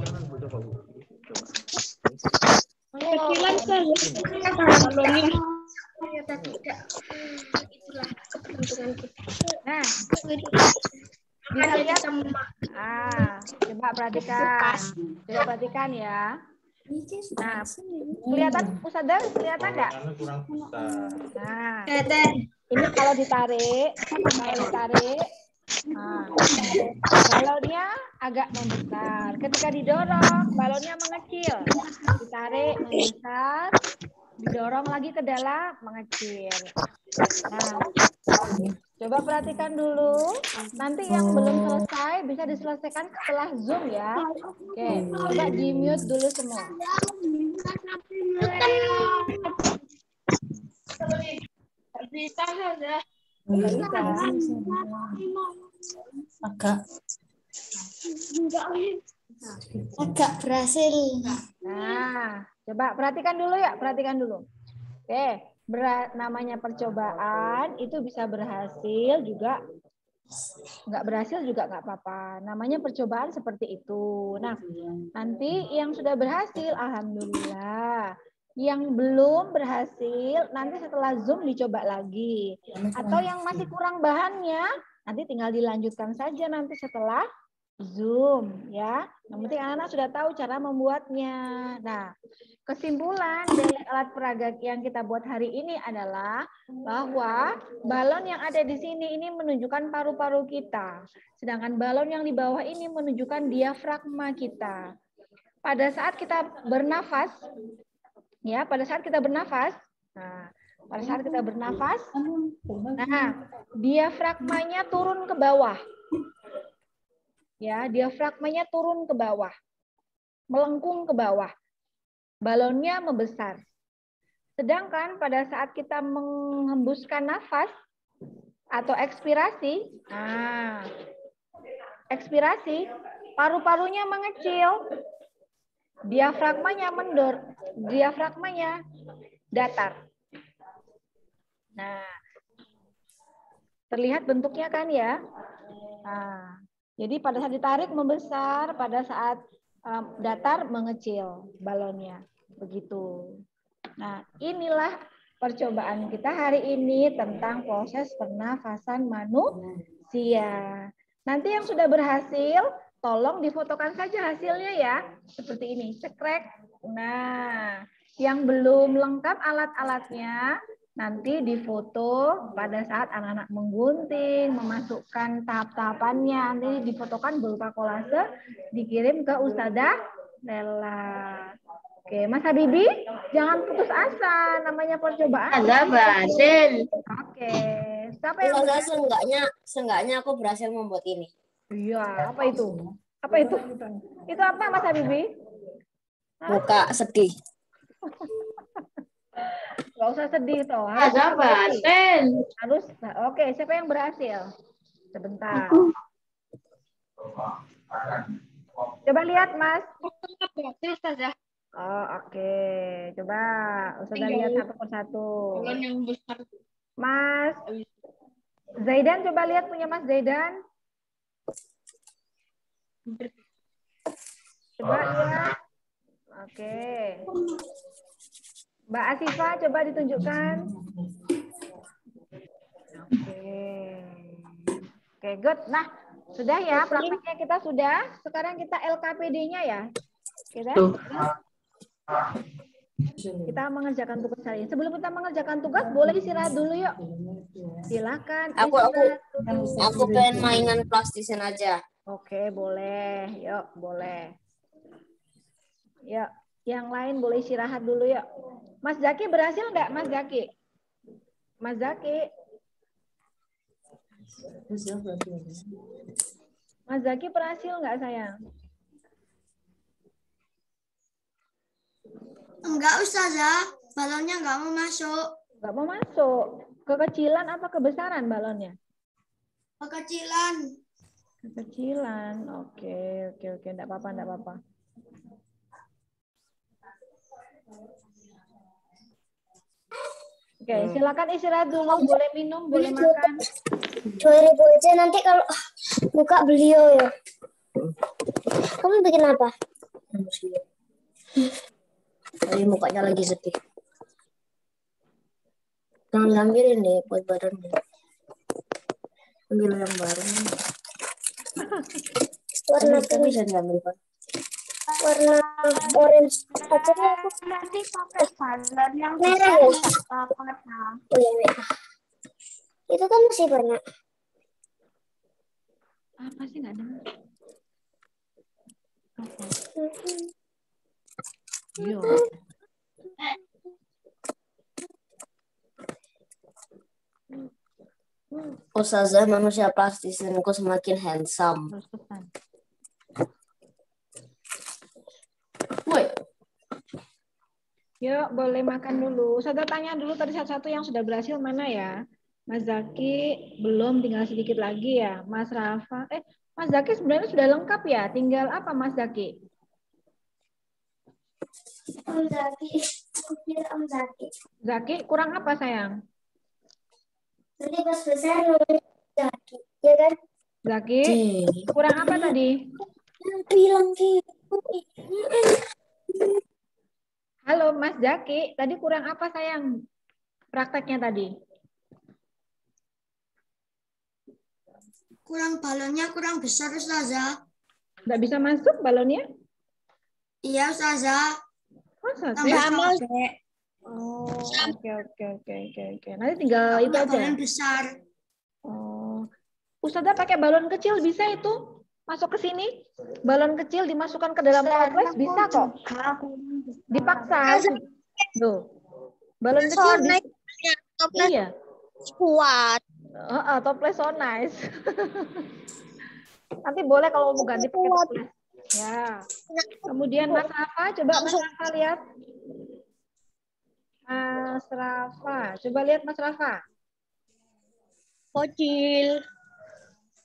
Kecilan balonnya. Itulah kepentingan kita. Nah, bisa lihat. Coba perhatikan ya. Nah, kelihatan Ustazah, kelihatan nggak? Nah, ini kalau ditarik, nah, balonnya agak membesar. Ketika didorong, balonnya mengecil. Ditarik, membesar. Didorong lagi ke dalam, mengecil. Nah, coba perhatikan dulu. Nanti yang belum selesai bisa diselesaikan setelah Zoom ya. Oke, coba di-mute dulu semua. Bisa saja. Agak berhasil. Nah, coba perhatikan dulu ya, perhatikan dulu. Oke, namanya percobaan itu bisa berhasil juga Nggak berhasil juga nggak apa-apa. Namanya percobaan seperti itu. Nah, nanti yang sudah berhasil, alhamdulillah. Yang belum berhasil, nanti setelah Zoom dicoba lagi. Atau yang masih kurang bahannya, nanti tinggal dilanjutkan saja nanti setelah Zoom, ya. Yang penting anak-anak sudah tahu cara membuatnya. Nah, kesimpulan dari alat peraga yang kita buat hari ini adalah bahwa balon yang ada di sini ini menunjukkan paru-paru kita. Sedangkan balon yang di bawah ini menunjukkan diafragma kita. Pada saat kita bernafas, ya, pada saat kita bernafas, nah, diafragmanya turun ke bawah. Ya, diafragmanya turun ke bawah, melengkung ke bawah. Balonnya membesar. Sedangkan pada saat kita menghembuskan nafas atau ekspirasi, ekspirasi, paru-parunya mengecil, diafragmanya diafragmanya datar. Nah, terlihat bentuknya kan ya? Nah, jadi pada saat ditarik membesar, pada saat datar mengecil balonnya. Begitu. Nah, inilah percobaan kita hari ini tentang proses pernafasan manusia. Nanti yang sudah berhasil, tolong difotokan saja hasilnya ya. Seperti ini, cekrek. Nah, yang belum lengkap alat-alatnya, nanti difoto pada saat anak-anak menggunting, memasukkan tahap-tahapannya. Nanti difotokan berupa kolase, dikirim ke Ustazah Lela. Oke, Mas Habibi, jangan putus asa. Namanya percobaan. Ada berhasil. Oke. Siapa yang berhasil? Seenggaknya aku berhasil membuat ini. Iya, apa itu? Apa itu? Itu apa, Mas Habibi? Muka sedih. Gak usah sedih toh. Ada berhasil. Harus. Oke, siapa yang berhasil? Sebentar. Coba lihat, Mas. Berhasil, Ustazah. Oh, oke. Coba Ustazah lihat satu persatu. Balon yang besar. Mas Zaidan, coba lihat punya Mas Zaidan. Coba lihat. Oke. Mbak Asifa, coba ditunjukkan. Oke, good. Nah, sudah ya prakteknya kita sudah. Sekarang kita LKPD-nya ya. Kita mengerjakan tugas hari ini. Sebelum kita mengerjakan tugas, boleh istirahat dulu yuk. Silakan. Aku pengen mainan plastisin aja. Oke, boleh. Yuk, boleh. Yuk, yang lain boleh istirahat dulu yuk. Mas Zaki berhasil nggak, Mas Zaki? Mas Zaki. Mas Zaki berhasil nggak, sayang? Enggak, Ustazah. Balonnya enggak mau masuk. Nggak mau masuk. Kekecilan apa kebesaran balonnya? Kekecilan. Kekecilan. Oke. Enggak apa-apa. Oke, silakan istirahat dulu. Boleh minum, boleh makan. 2.000 aja nanti kalau buka beliau ya. Kamu bikin apa? Tadi mukanya lagi sedih. Jangan ambilin deh buat badannya. Ambil yang baru. Warna Tapi bisa diambil, Pak. warna orange aja aku. Nanti pakai balon yang Merah ya? warna. Oh iya, merah. Itu kan masih warna. Apa sih nggak dengar? Yo. Ustazah, manusia plastisinku semakin handsome. Woi. Yuk, boleh makan dulu. Saya tanya dulu tadi satu-satu yang sudah berhasil mana ya? Mas Zaki belum, tinggal sedikit lagi ya. Mas Rafa, Mas Zaki sebenarnya sudah lengkap ya. Tinggal apa, Mas Zaki? Om Zaki. Om Zaki. Zaki kurang apa, sayang? Nanti pas besar namanya Zaki, ya kan? Zaki, kurang apa tadi? Bilang gitu. Halo Mas Zaki, tadi kurang apa sayang prakteknya tadi? Kurang balonnya kurang besar, Ustazah. Nggak bisa masuk balonnya? Iya, Ustazah. Masa sih? Tambah Oh, oke. Nanti tinggal itu aja. balon besar. Oh, Ustazah pakai balon kecil bisa itu? Masuk ke sini, balon kecil dimasukkan ke dalam toples bisa kok. Dipaksa. Tuh. Balon kecil bisa. Iya. Kuat. Toples so nice. Nanti boleh kalau mau ganti pakai toples. Ya. Kemudian Mas Rafa, coba Mas Rafa lihat. Mas Rafa, coba lihat Mas Rafa. Kecil.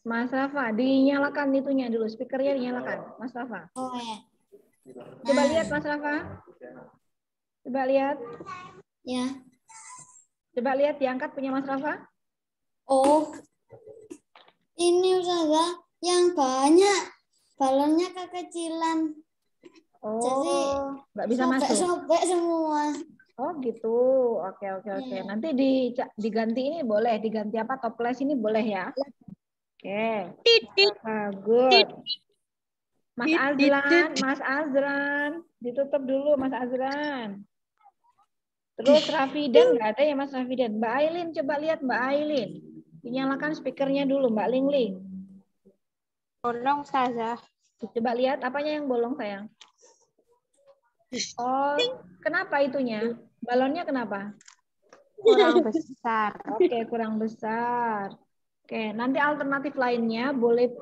Mas Rafa, dinyalakan itunya dulu, speakernya dinyalakan, Mas Rafa. Oh ya. Coba lihat Mas Rafa. Coba lihat. Ya. Coba lihat diangkat punya Mas Rafa. Oh. Ini Ustazah yang banyak balonnya kekecilan. Oh, jadi nggak bisa masuk. Sobek semua. Oh gitu, oke. Nanti diganti ini boleh, diganti apa toples ini boleh ya? Oke, good. Mas Azran, ditutup dulu Mas Azran. Terus Rafiden nggak ada ya Mas Rafiden? Mbak Ailin coba lihat Mbak Ailin, dinyalakan speakernya dulu Mbak Lingling. Bolong Ustazah. Coba lihat apanya yang bolong sayang? Oh, kenapa itunya? Balonnya kenapa? Kurang besar. Oke, kurang besar. Oke, nanti alternatif lainnya boleh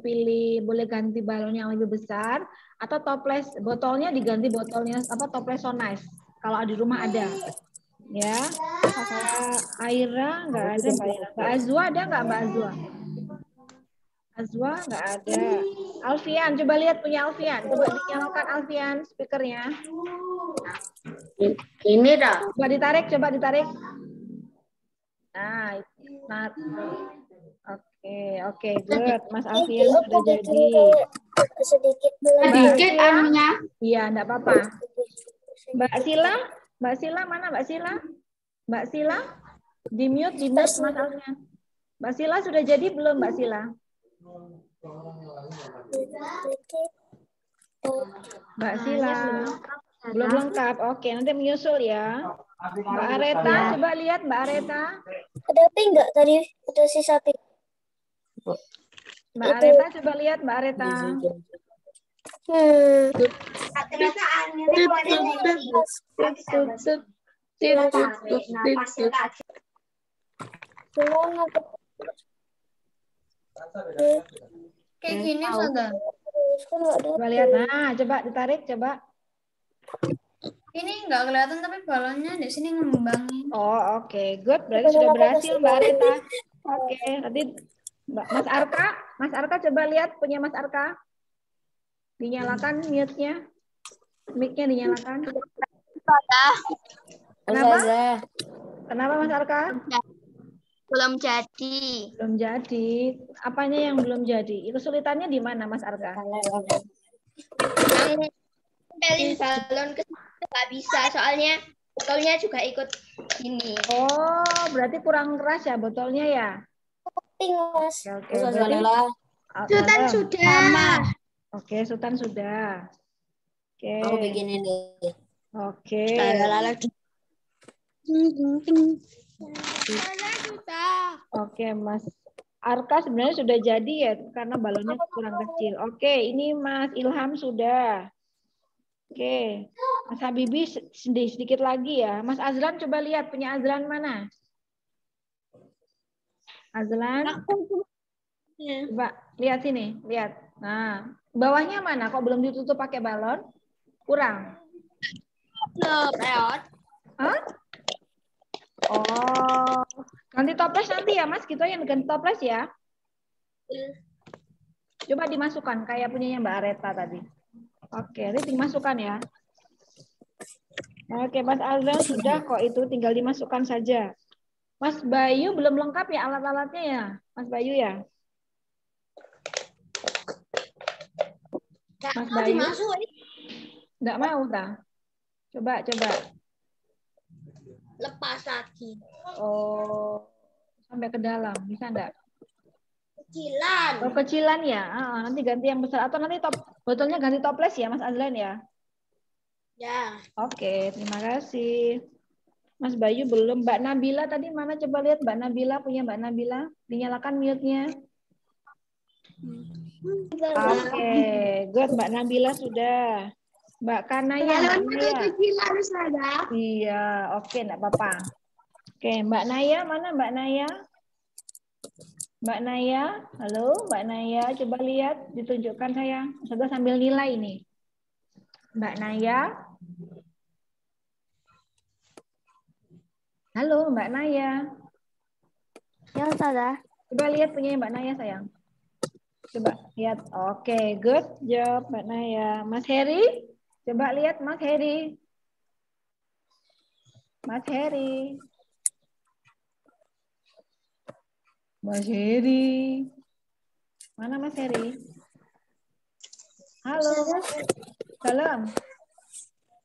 pilih, boleh ganti balon yang lebih besar atau toples botolnya diganti botolnya apa toples so nice. Kalau di rumah ada. Ya. Aira nggak ada Mbak Aira. Mbak Azwa ada nggak Mbak Azwa? Azwa nggak ada. Alfian, coba lihat punya Alfian. Coba dinyalakan Alfian speakernya. Ini dah. Coba ditarik. Nah, oke, good. Mas Alfian sudah jadi. Sedikit Sedikit anunya. Iya, enggak apa-apa. Mbak Sila mana Mbak Sila? Mbak Sila? Di mute Mas Alfian. Mbak Sila sudah jadi belum Mbak Sila? Mbak Sila belum lengkap. Oke, nanti menyusul ya. Mbak Areta, coba lihat Mbak Areta. Ada pink nggak tadi? Ada sisa pink. Mbak Areta, coba lihat Mbak Areta. Kayak gini Ustazah. Coba lihat. Nah, coba ditarik, coba. Ini nggak kelihatan tapi balonnya di sini ngembangin. Oh, oke. Good. Berarti sudah berhasil Mbak Areta. Oke, nanti Mas Arka coba lihat punya Mas Arka. Dinyalakan mute-nya. Mic-nya dinyalakan. Kenapa? Kenapa Mas Arka? Belum jadi. Belum jadi. Apanya yang belum jadi? Kesulitannya di mana Mas Arka? Tempelin balon ke nggak bisa soalnya botolnya juga ikut ini. Oh, berarti kurang keras ya botolnya ya? Pink Mas. Oke. Sultan sudah. Oke, Sultan sudah. Oke. Aku bikin ini. Oke. Oke, Mas Arka sebenarnya sudah jadi ya karena balonnya kurang kecil. Oke, ini Mas Ilham sudah. Oke, Mas Habibi sedikit lagi ya. Mas Azlan coba lihat punya Azlan mana? Azlan. Coba lihat sini, lihat. Nah, bawahnya mana? Kok belum ditutup pakai balon? Kurang. Belum lewat. Hah? Oh, ganti toples nanti ya Mas, gitu yang ganti toples ya. Coba dimasukkan kayak punyanya Mbak Areta tadi. Oke, ini dimasukkan ya. Oke, Mas Azlan sudah kok itu, tinggal dimasukkan saja. Mas Bayu belum lengkap ya alat-alatnya ya, Mas Bayu ya. Mas Bayu? Nggak mau, dah. Coba. Lepas lagi. Oh, sampai ke dalam. Bisa nggak? Kecilan. Oh, kecilan ya? Nanti ganti yang besar. Atau nanti botolnya ganti toples ya, Mas Azlan ya? Ya. Oke, terima kasih. Mas Bayu belum. Mbak Nabila tadi mana? Coba lihat Mbak Nabila. Punya Mbak Nabila. Dinyalakan mute-nya. Oke, good. Mbak Nabila sudah. Mbak Kanaya. Iya, oke, enggak apa-apa. Oke, Mbak Naya, mana Mbak Naya? Mbak Naya, halo Mbak Naya, coba lihat, ditunjukkan sayang. Sudah sambil nilai nih. Mbak Naya. Halo Mbak Naya. Ya, Ustazah. Coba lihat punya Mbak Naya sayang. Coba lihat. Oke, good job Mbak Naya. Mas Heri, coba lihat Mas Heri. Mas Heri. Mas Heri. Mana Mas Heri? Halo. Salam.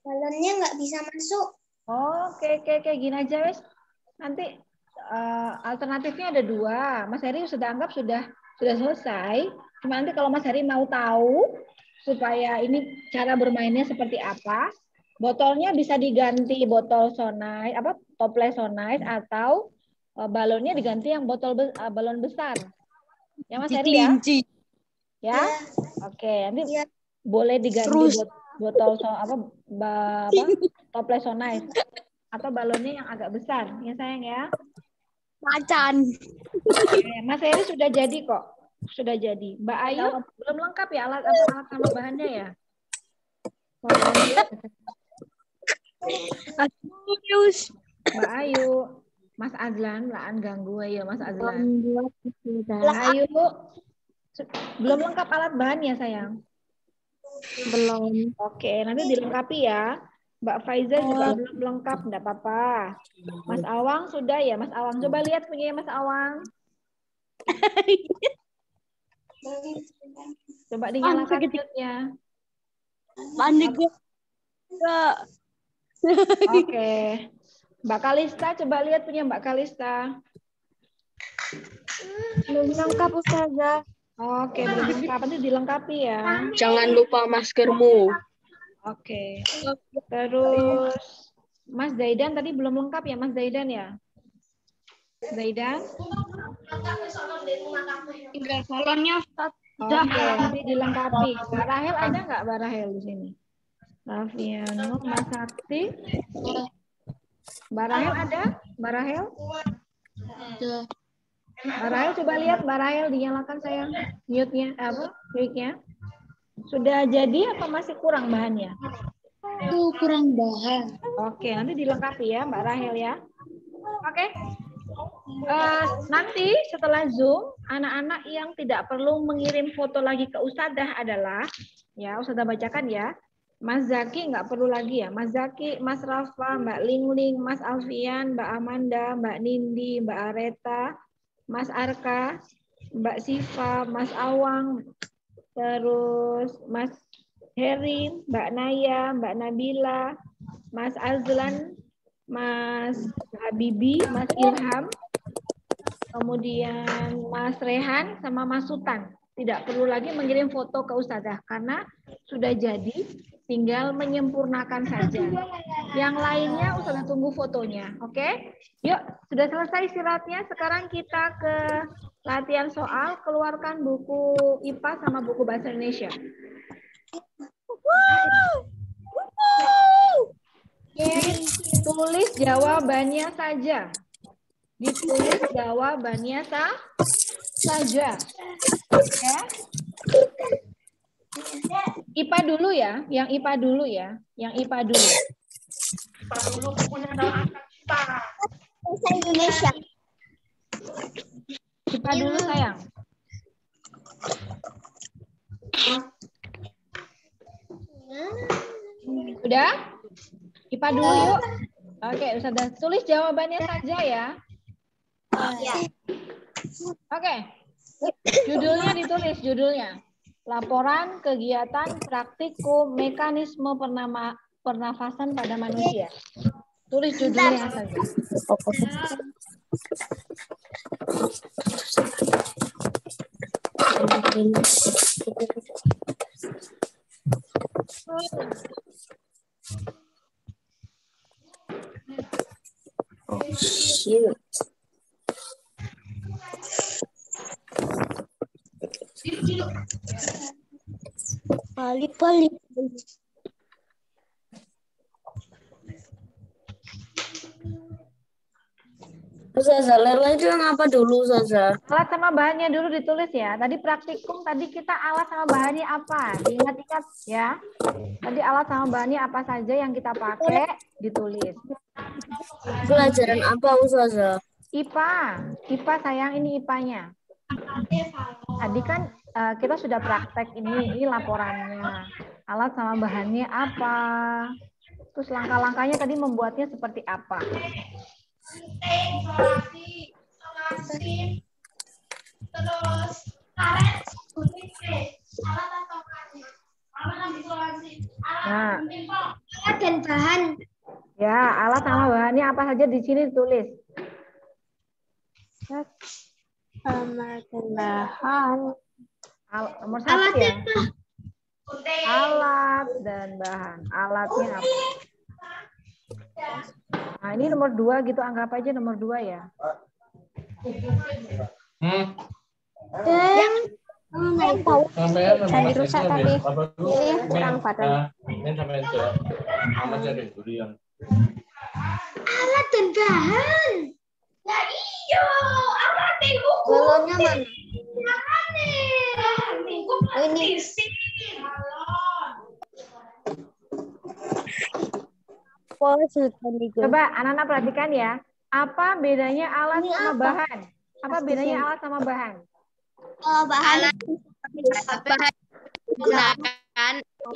Balonnya nggak bisa masuk. Oke. Gini aja wes. Nanti alternatifnya ada 2. Mas Heri sudah anggap sudah selesai. Cuma nanti kalau Mas Heri mau tahu supaya ini cara bermainnya seperti apa, botolnya bisa diganti botol Sonite, toples Sonite, atau balonnya diganti yang balon besar. Ya Mas Heri ya? Ya? Oke, nanti boleh diganti botol toples Sonite atau balonnya yang agak besar. Ya sayang ya? Macan. Mas Heri sudah jadi kok. Sudah jadi. Mbak Ayu belum lengkap ya alat sama bahannya ya? Mbak Ayu, Mas Azlan, laan ganggu ya Mas Azlan. Mbak Ayu, belum lengkap alat bahannya sayang? Belum. Oke, nanti dilengkapi ya. Mbak Faiza juga belum lengkap, enggak apa-apa. Mas Awang sudah ya, Mas Awang. Coba lihat punya Mas Awang. Coba dinyalakan mute-nya. Oke. Mbak Kalista, coba lihat punya Mbak Kalista. Belum lengkap, Ustazah. Oke, belum lengkap. Nanti dilengkapi ya. Jangan lupa maskermu. Oke. Terus Mas Zaidan tadi belum lengkap ya, Mas Zaidan ya? Zaidan? Tinggal balonnya, Ustaz. Oke, nanti dilengkapi. Mbak Rahel ada nggak Mbak Rahel di sini? Rafiano, Mas Sakti. Mbak Rahel ada? Mbak Rahel? Mbak Rahel coba lihat Mbak Rahel dinyalakan sayang mute-nya mic-nya. Sudah jadi apa masih kurang bahannya? Kurang bahan. Oke, nanti dilengkapi ya Mbak Rahel ya. Oke. Nanti setelah Zoom, anak-anak yang tidak perlu mengirim foto lagi ke Ustadzah adalah, ya Ustadzah bacakan ya, Mas Zaki nggak perlu lagi ya, Mas Zaki, Mas Rafa, Mbak Lingling, Mas Alfian, Mbak Amanda, Mbak Nindi, Mbak Areta, Mas Arka, Mbak Siva, Mas Awang, terus Mas Heri, Mbak Naya, Mbak Nabila, Mas Azlan, Mas Habibi, Mas Ilham, kemudian Mas Rehan sama Mas Sultan. Tidak perlu lagi mengirim foto ke Ustadzah karena sudah jadi, tinggal menyempurnakan saja. Yang lainnya Ustadzah tunggu fotonya, oke? Yuk, sudah selesai istirahatnya. Sekarang kita ke latihan soal. Keluarkan buku IPA sama buku Bahasa Indonesia. Tulis jawabannya saja. Ditulis jawabannya saja. Ya. IPA dulu ya, yang IPA dulu ya, yang IPA dulu. IPA dulu pokoknya adalah kita. Bahasa Indonesia. IPA dulu sayang. Udah? IPA dulu yuk. Oke, sudah tulis jawabannya saja ya. Oke. Judulnya ditulis, judulnya. Laporan kegiatan praktikum mekanisme pernafasan pada manusia. Tulis judulnya saja. Oh, shoot. Balik. Ustazah, Lela itu yang apa dulu, Ustazah? Alat sama bahannya dulu ditulis ya. Tadi praktikum, tadi kita alat sama bahannya apa? Diingat-ingat ya. Tadi alat sama bahannya apa saja yang kita pakai, ditulis. Pelajaran apa, Ustazah? IPA. IPA sayang, ini IPA-nya. Tadi kan kita sudah praktek ini laporannya. Alat sama bahannya apa? Terus langkah-langkahnya tadi membuatnya seperti apa? Terus karet, alat dan bahan. Ya, alat sama bahannya apa saja di sini ditulis. Alat dan bahan. Nomor 1 ya. Alat dan bahan. Alatnya apa? Nah, ini nomor 2 gitu, anggap aja nomor 2 ya. Jangan dirusak tadi. Ini kurang badan. Alat dan bahan. Nah iya, alat Belumnya mana? Ini. Coba anak-anak perhatikan ya. Apa bedanya alat sama bahan? Apa bedanya alat sama bahan? Bahan digunakan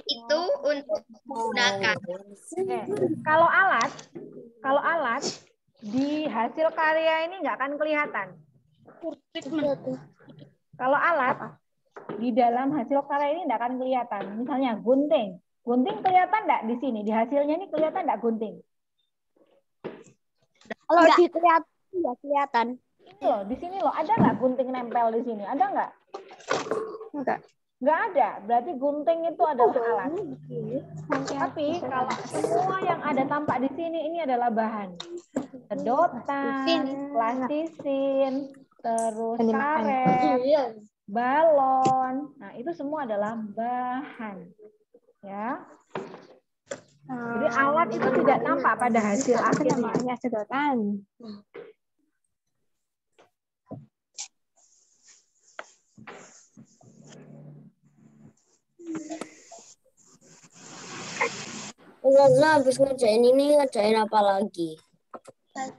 itu untuk menggunakan. Kalau alat di hasil karya ini nggak akan kelihatan. Kalau alat di dalam hasil karya ini nggak akan kelihatan. Misalnya gunting. Gunting kelihatan nggak di sini? Di hasilnya ini kelihatan nggak gunting? Kalau dilihat nggak kelihatan. Ini loh, di sini loh. Ada nggak gunting nempel di sini? Ada nggak? Enggak. Nggak ada. Berarti gunting itu adalah alat. Tapi kalau semua yang ada tampak di sini ini adalah bahan. Sedotan, plastisin, terus karet, balon. Nah, itu semua adalah bahan. Ya. Jadi alat itu tidak tampak pada hasil akhirnya. Sedotan. Ustazah, habis ngerjain ini, ngerjain apa lagi?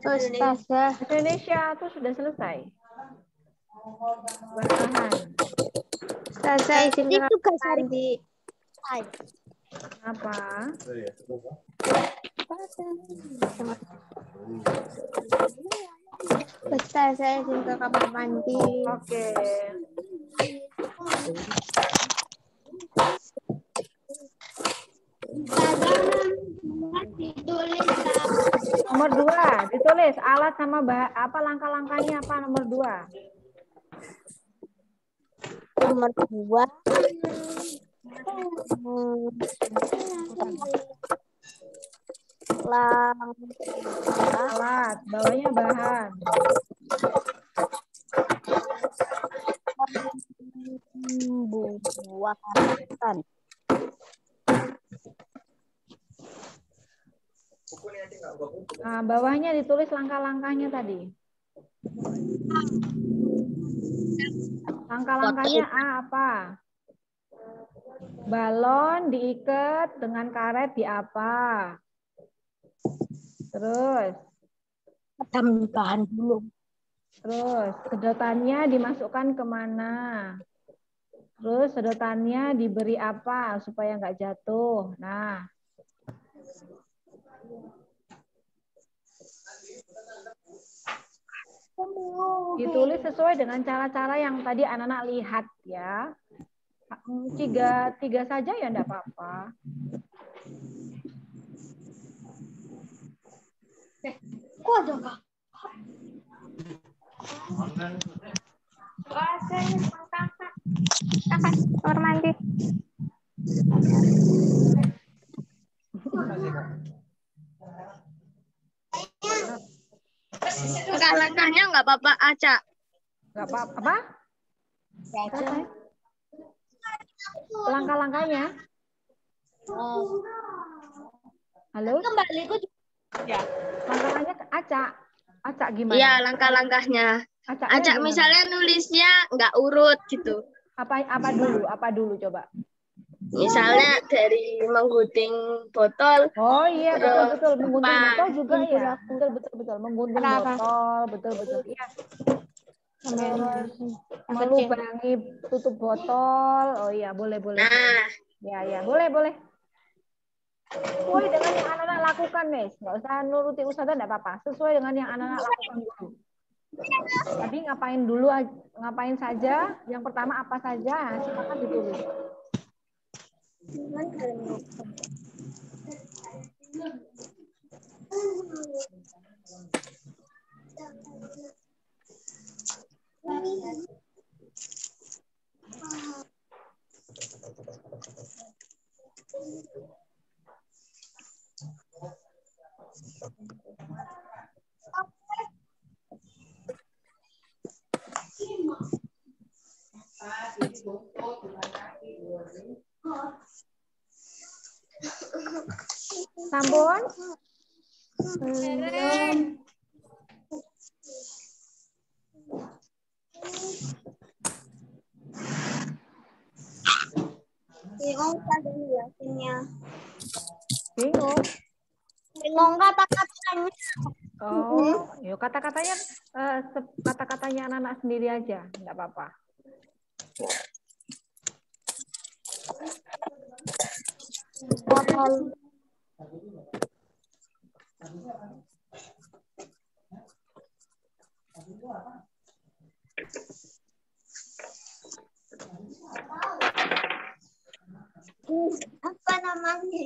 Ustazah. Indonesia itu sudah selesai. Bahan. Ustazah, izin tugas hari Apa? Ustazah, izin ke kamar mandi. Oke. Nomor 2 ditulis alat sama bahan, apa langkah-langkahnya apa nomor 2? Nomor 2. Alat, bawahnya bahan. Buatan. Nah, bawahnya ditulis langkah-langkahnya tadi. Langkah-langkahnya apa? Balon diikat dengan karet di apa? Terus Bahan dulu. Terus sedotannya dimasukkan kemana? Terus sedotannya diberi apa supaya nggak jatuh? Nah, ditulis sesuai dengan cara-cara yang tadi anak-anak lihat ya. Tiga saja ya enggak apa-apa. Kok ada Kak? Kakak, kamar mandi. Langkah-langkahnya nggak apa-apa, Aca. Nggak apa-apa. Langkah-langkahnya. Halo? Kembali ke ya. Langkah-langkahnya Aca gimana? Iya, langkah-langkahnya. Aca gimana? misalnya nulisnya nggak urut gitu. Apa dulu coba? Misalnya dari menggunting botol. Oh iya, betul. Menggunting Apa? botol juga ya. Betul. Menggunting botol, betul. Iya. Terus melubangi tutup botol. Oh iya, boleh. Nah. Ya, boleh. Sesuai dengan yang anak-anak lakukan, Miss. Nggak usah nuruti Ustazah, enggak apa-apa. Sesuai dengan yang anak-anak lakukan dulu. Tadi ngapain saja? Yang pertama apa saja? Silakan ditulis. Sampun? Bingung kata-katanya. Oh, yuk kata-katanya anak-anak sendiri aja, enggak apa-apa. Apa namanya?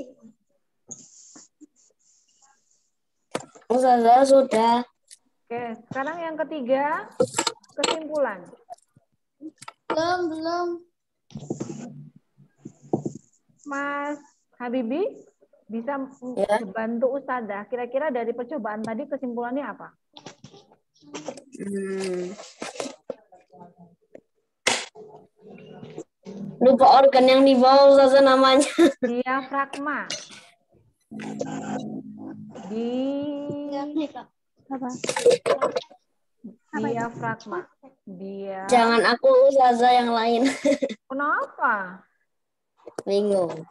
Ustazah sudah. Oke, sekarang yang ketiga, kesimpulan. Belum. Mas Habibi bisa membantu Ustazah. Kira-kira dari percobaan tadi kesimpulannya apa? Lupa organ yang di bawah Ustazah namanya. Diafragma. Diafragma. Jangan aku Ustazah yang lain. Kenapa? Bingung.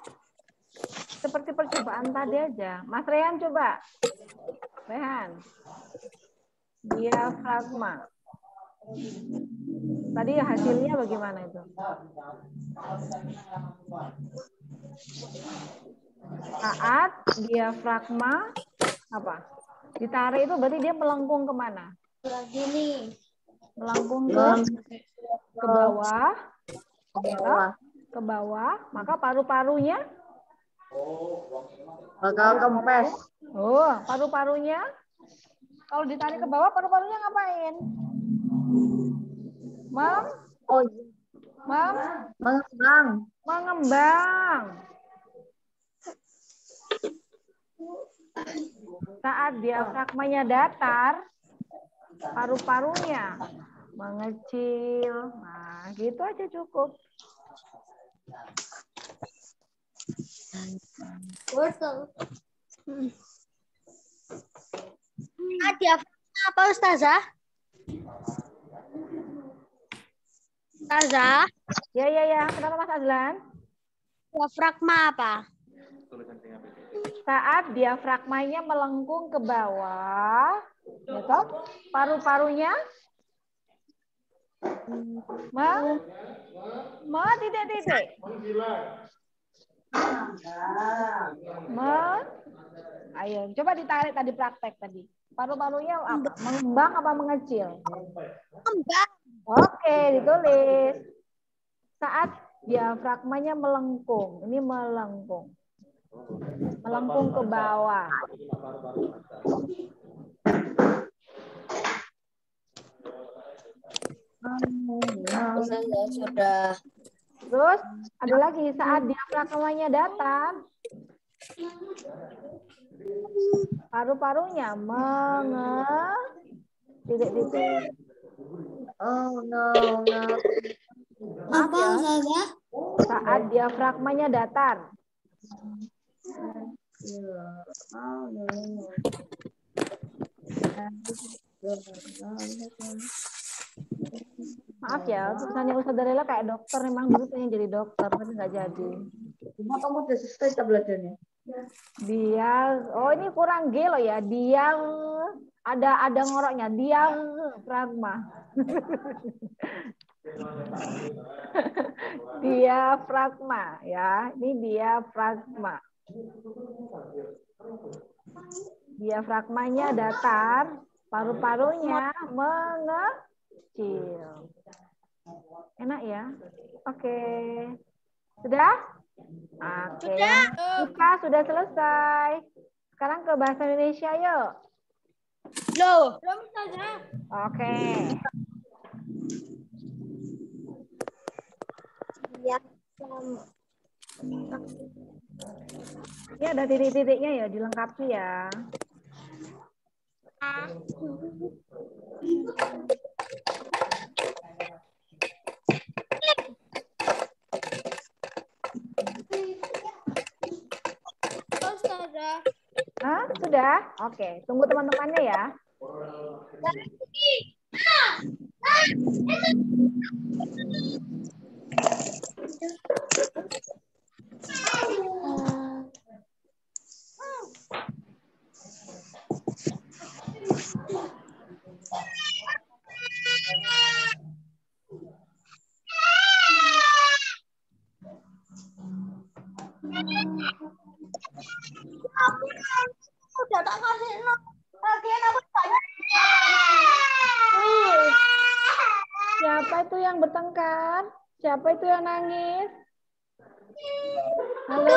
Seperti percobaan tadi aja. Mas Rehan coba. Rehan. Diafragma. Tadi hasilnya bagaimana itu? Saat diafragma apa? Ditarik itu berarti dia melengkung kemana? Gini. Melengkung ke bawah. Ke bawah. Maka paru-parunya bakal kempes. Oh, paru-parunya kalau ditarik ke bawah, paru-parunya ngapain? Mengembang. Saat diafragmanya datar, paru-parunya mengecil. Nah, gitu aja cukup. Betul. Diafragma apa Ustazah? Ustazah? Ya. Kenapa Mas Azlan? Diafragma apa? Saat diafragmanya melengkung ke bawah, gitu, paru-parunya titik-titik. Ayo, coba ditarik tadi praktek tadi. Paru-parunya apa? Mengembang apa mengecil? Mengembang. Oke, ditulis. Saat Diafragmanya melengkung. Ini melengkung. Melengkung ke bawah. Sudah. Terus ada lagi saat diafragmanya datar, paru-parunya titik-titik. Oh no. Maaf ya. Saat diafragmanya datar. Maaf ya, tulisannya Ustaz Darela kayak dokter, memang dulu pengen jadi dokter tapi nggak jadi. Cuma kamu udah selesai belajarnya. Oh ini kurang G loh ya. Ada ngoroknya. Diafragma. Diafragma ya. Ini diafragma. Diafragmanya datar, paru-parunya mengecil. Enak ya? Oke. Sudah? Oke. Kita sudah selesai. Sekarang ke bahasa Indonesia yuk. Belum saja. Oke. Ini ada titik-titiknya ya, dilengkapi ya. Hah? Sudah? Oke, tunggu teman-temannya ya. Udah tak kasih lagian aku Siapa itu yang bertengkar? Siapa itu yang nangis? Halo?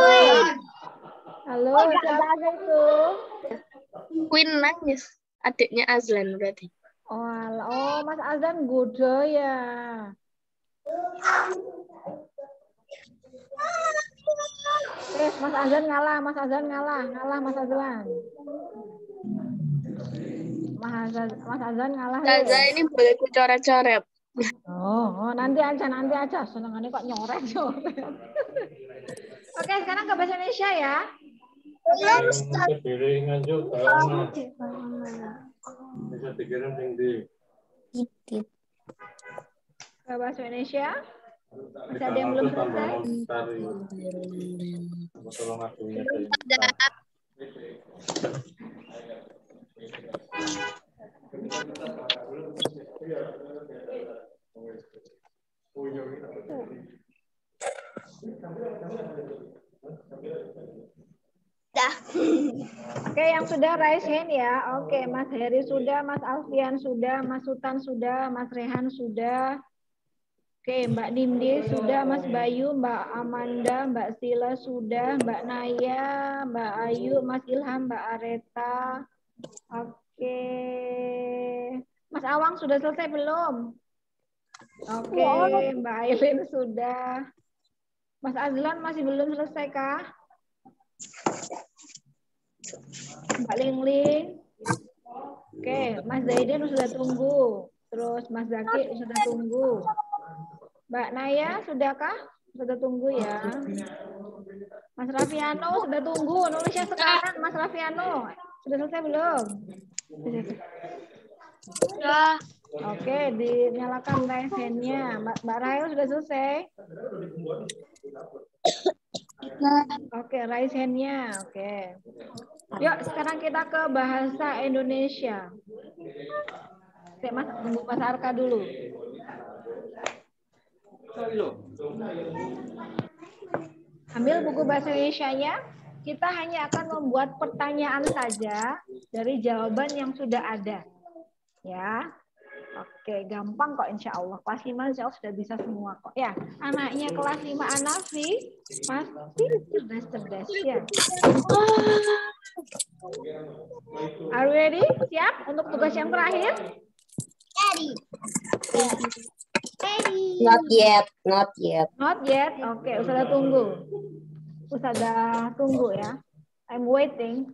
Halo, siapa itu? Queen nangis. Adiknya Azlan berarti. Oh, Mas Azan godo ya. Mas Azan ngalah, Mas Azan ngalah Mas Azlan. Mas Azan ngalah. Zaza ini boleh coret-coret. Oh, nanti aja. Senengannya kok nyoret. Oke, sekarang ke bahasa Indonesia ya. Bisa dikirim tinggi. Ke bahasa Indonesia. Masih ada yang belum selesai? Oke, yang sudah raise hand ya. Oke, Mas Heri sudah, Mas Alfian sudah, Mas Sultan sudah, Mas Rehan sudah. Oke, Mbak Nindi sudah, Mas Bayu, Mbak Amanda, Mbak Sila sudah, Mbak Naya, Mbak Ayu, Mas Ilham, Mbak Areta. Oke. Mas Awang sudah selesai belum? Oke, Mbak Aileen sudah. Mas Azlan masih belum selesai kah? Mbak Lingling. Oke, Mas Zaidin sudah tunggu. Terus Mas Zaki sudah tunggu. Mbak Naya sudahkah? Sudah tunggu ya. Mas Raffiano sudah tunggu. Nulisnya sekarang Mas Raffiano. Sudah selesai belum? Sudah. Oke, dinyalakan raise hand-nya. Mbak Rahel sudah selesai? Oke, raise hand-nya. Oke. Yuk, sekarang kita ke bahasa Indonesia. Oke, Mas, tunggu Mas Arka dulu. Ambil buku bahasa Indonesia-nya. Kita hanya akan membuat pertanyaan saja dari jawaban yang sudah ada. Ya. Oke, gampang kok insya Allah. Kelas 5 insya Allah sudah bisa semua kok. Ya, anaknya kelas 5 Anafi pasti cerdas-cerdas ya. Are you ready? Siap untuk tugas yang terakhir? Ready. Not yet, not yet. Not yet. Oke, Ustazah tunggu. Ustazah tunggu ya. I'm waiting.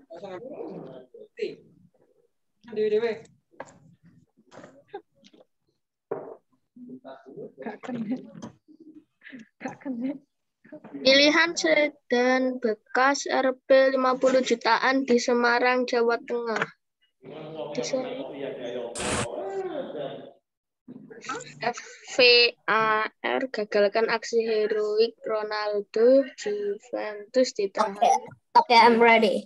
Gak kena. Gak kena. Pilihan sedan bekas Rp 50 jutaan di Semarang, Jawa Tengah. VAR gagalkan aksi heroik Ronaldo, Juventus ditahan. Okay, I'm ready.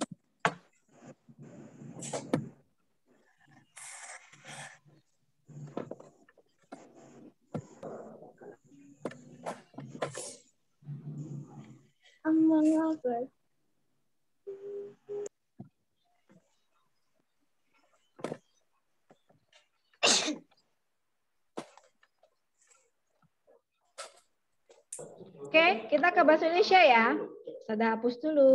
Oke, kita ke bahasa Indonesia ya. Sudah hapus dulu.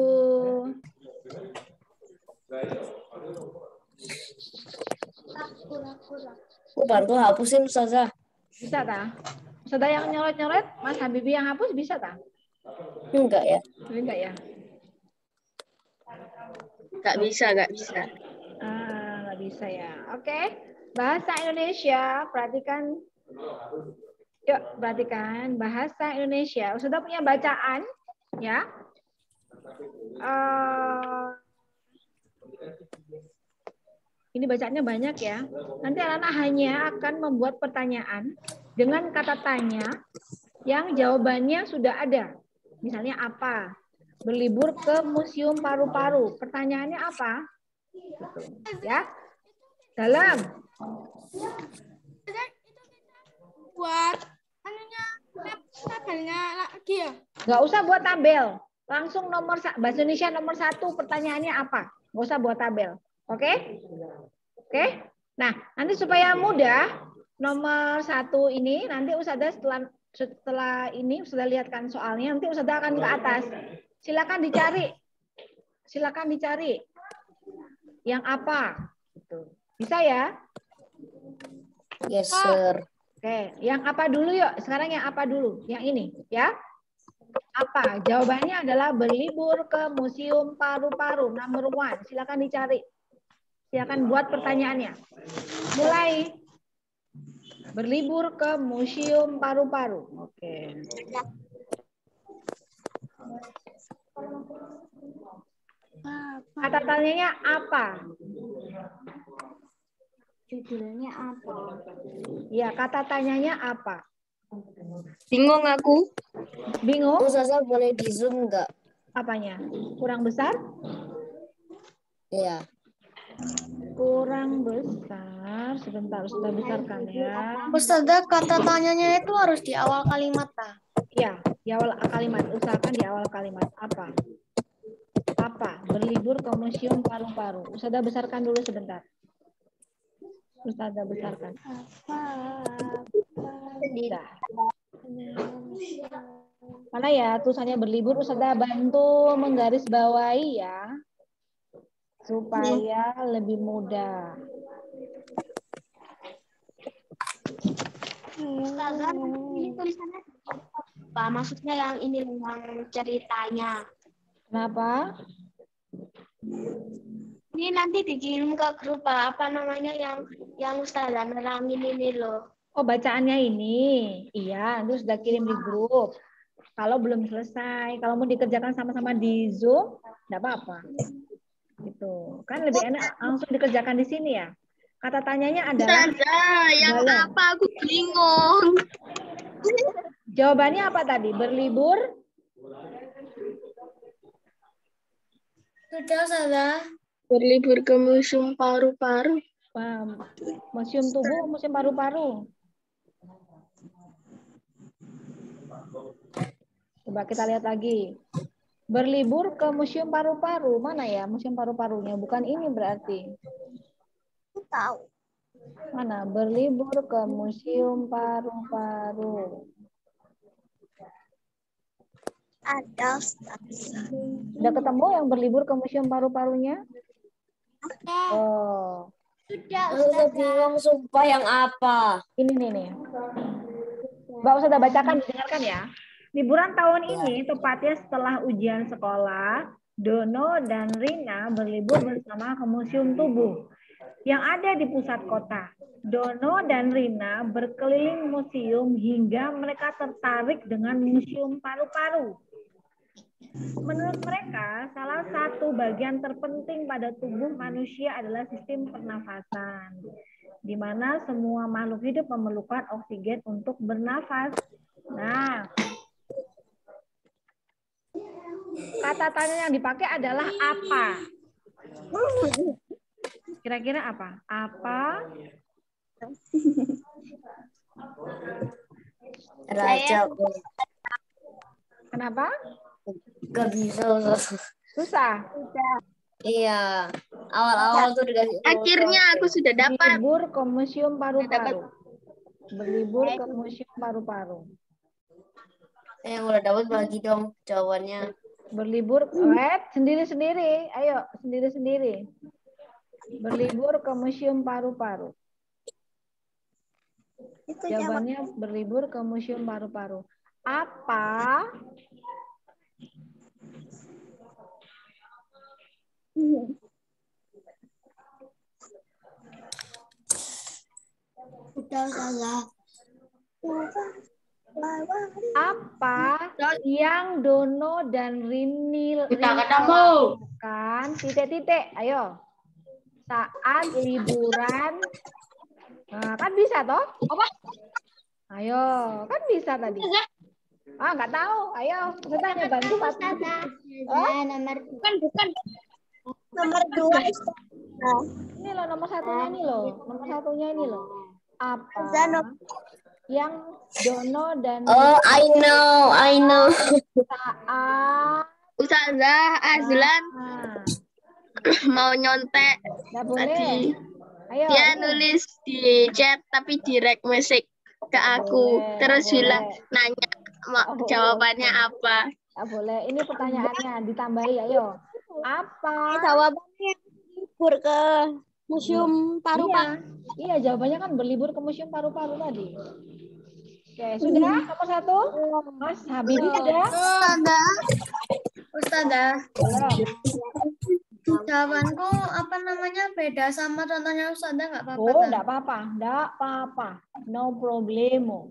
Bantu hapusin Ustazah. Bisa tak? Ustazah yang nyoret-nyoret, Mas Habibie yang hapus bisa tak? Enggak ya? Enggak ya? Gak bisa, gak bisa. Nggak bisa ya. Oke, bahasa Indonesia, perhatikan. Yuk, perhatikan bahasa Indonesia. Sudah punya bacaan, ya? Ini bacaannya banyak ya. Nanti anak-anak hanya akan membuat pertanyaan dengan kata tanya yang jawabannya sudah ada. Misalnya apa? Berlibur ke Museum Paru-Paru. Pertanyaannya apa? Gitu. Ya. Dalam. Buat anunya tabelnya lagi ya? Nggak usah buat tabel. Langsung bahasa Indonesia nomor 1 pertanyaannya apa? Nggak usah buat tabel. Oke? Oke? Nah, nanti supaya mudah, nomor 1 ini nanti Ustazah setelah ini sudah lihatkan soalnya, nanti Ustazah akan ke atas. Silakan dicari. Silakan dicari. Yang apa? Bisa ya? Yes, sir. Oke, yang apa dulu yuk? Sekarang yang apa dulu? Yang ini, ya. Apa? Jawabannya adalah berlibur ke Museum Paru-Paru. Number 1. Silakan dicari. Silakan buat pertanyaannya. Mulai. Berlibur ke Museum Paru-Paru. Oke. Kata tanyanya apa? Judulnya apa? Ya, kata tanyanya apa? Bingung aku. Bingung? Ustazah boleh di zoom enggak? Apanya? Kurang besar? Iya. Kurang besar. Sebentar, sudah besarkan ya. Ustazah, kata tanyanya itu harus di awal kalimat, tak? Ya, di awal kalimat. Usahakan di awal kalimat. Apa? Apa? Berlibur ke Museum Paru-Paru. Ustazah besarkan dulu sebentar. Ustazah besarkan. Sudah. Mana ya tulisannya berlibur? Ustazah bantu menggarisbawahi ya. Supaya lebih mudah. Ustazah, ini tulisannya apa? Maksudnya yang ini yang ceritanya. Kenapa? Ini nanti dikirim ke grup apa namanya yang Ustazah nerangin ini loh. Oh, bacaannya ini. Iya, itu sudah kirim di grup. Kalau belum selesai, kalau mau dikerjakan sama-sama di Zoom, enggak apa-apa. Gitu. Kan lebih enak langsung dikerjakan di sini ya. Kata tanyanya adalah Ustazah, yang apa? Aku bingung. Jawabannya apa tadi? Berlibur? Sudah, Ustazah. Berlibur ke Museum Paru-Paru. Museum tubuh, museum paru-paru. Coba kita lihat lagi. Berlibur ke museum paru-paru. Mana ya museum paru-parunya? Bukan ini berarti. Tahu. Mana? Berlibur ke Museum Paru-Paru. Ada, Ustaz. Udah ketemu yang berlibur ke Museum Paru-Parunya? Oh. Sudah, Saya bingung sumpah yang apa. Ini nih. Mbak Ustazah bacakan, didengarkan ya. Liburan tahun ini tepatnya setelah ujian sekolah, Dono dan Rina berlibur bersama ke Museum Tubuh yang ada di pusat kota. Dono dan Rina berkeliling museum hingga mereka tertarik dengan Museum Paru-Paru. Menurut mereka, salah satu bagian terpenting pada tubuh manusia adalah sistem pernafasan, di mana semua makhluk hidup memerlukan oksigen untuk bernafas. Nah, kata tanya yang dipakai adalah apa? Kira-kira apa? Apa? Raja. Kenapa? Gak bisa. Susah. Iya. Awal-awal tuh dikasih. Akhirnya aku sudah dapat. Berlibur ke Museum Paru-Paru. Berlibur ke Museum Paru-Paru. Yang udah dapat bagi dong jawabannya. Berlibur, sendiri-sendiri. Ayo, sendiri-sendiri. Berlibur ke Museum Paru-Paru. Jawabannya berlibur ke Museum Paru-Paru. Apa? Udah salah. Apa yang Dono dan Rina ketemu. lakukan? Titik-titik. Ayo. Saat liburan. Nah, kan bisa toh? Apa? Ayo, kan bisa tadi. Ah, nggak tahu. Ayo, kita hanya bantu satu. Nomor bukan. Nomor 2. Ini loh nomor satunya ini loh. Nomor satunya ini loh. Apa yang Dono dan I know. saat Ustazah Azlan mau nyontek nggak boleh. tadi. Ayo, Dia nulis di chat tapi direct message ke aku. Terus bilang nanya jawabannya apa. Nggak boleh. Ini pertanyaannya ditambahi. Ayo. Apa? Jawabannya libur ke Museum Paru-Paru. Iya, jawabannya kan berlibur ke Museum Paru-Paru tadi. Oke, sudah nomor 1? Mas Habibi ada? Ustazah. Jawabanku apa namanya beda sama contohnya Ustazah, nggak apa-apa. Oh, enggak apa-apa. No problemo.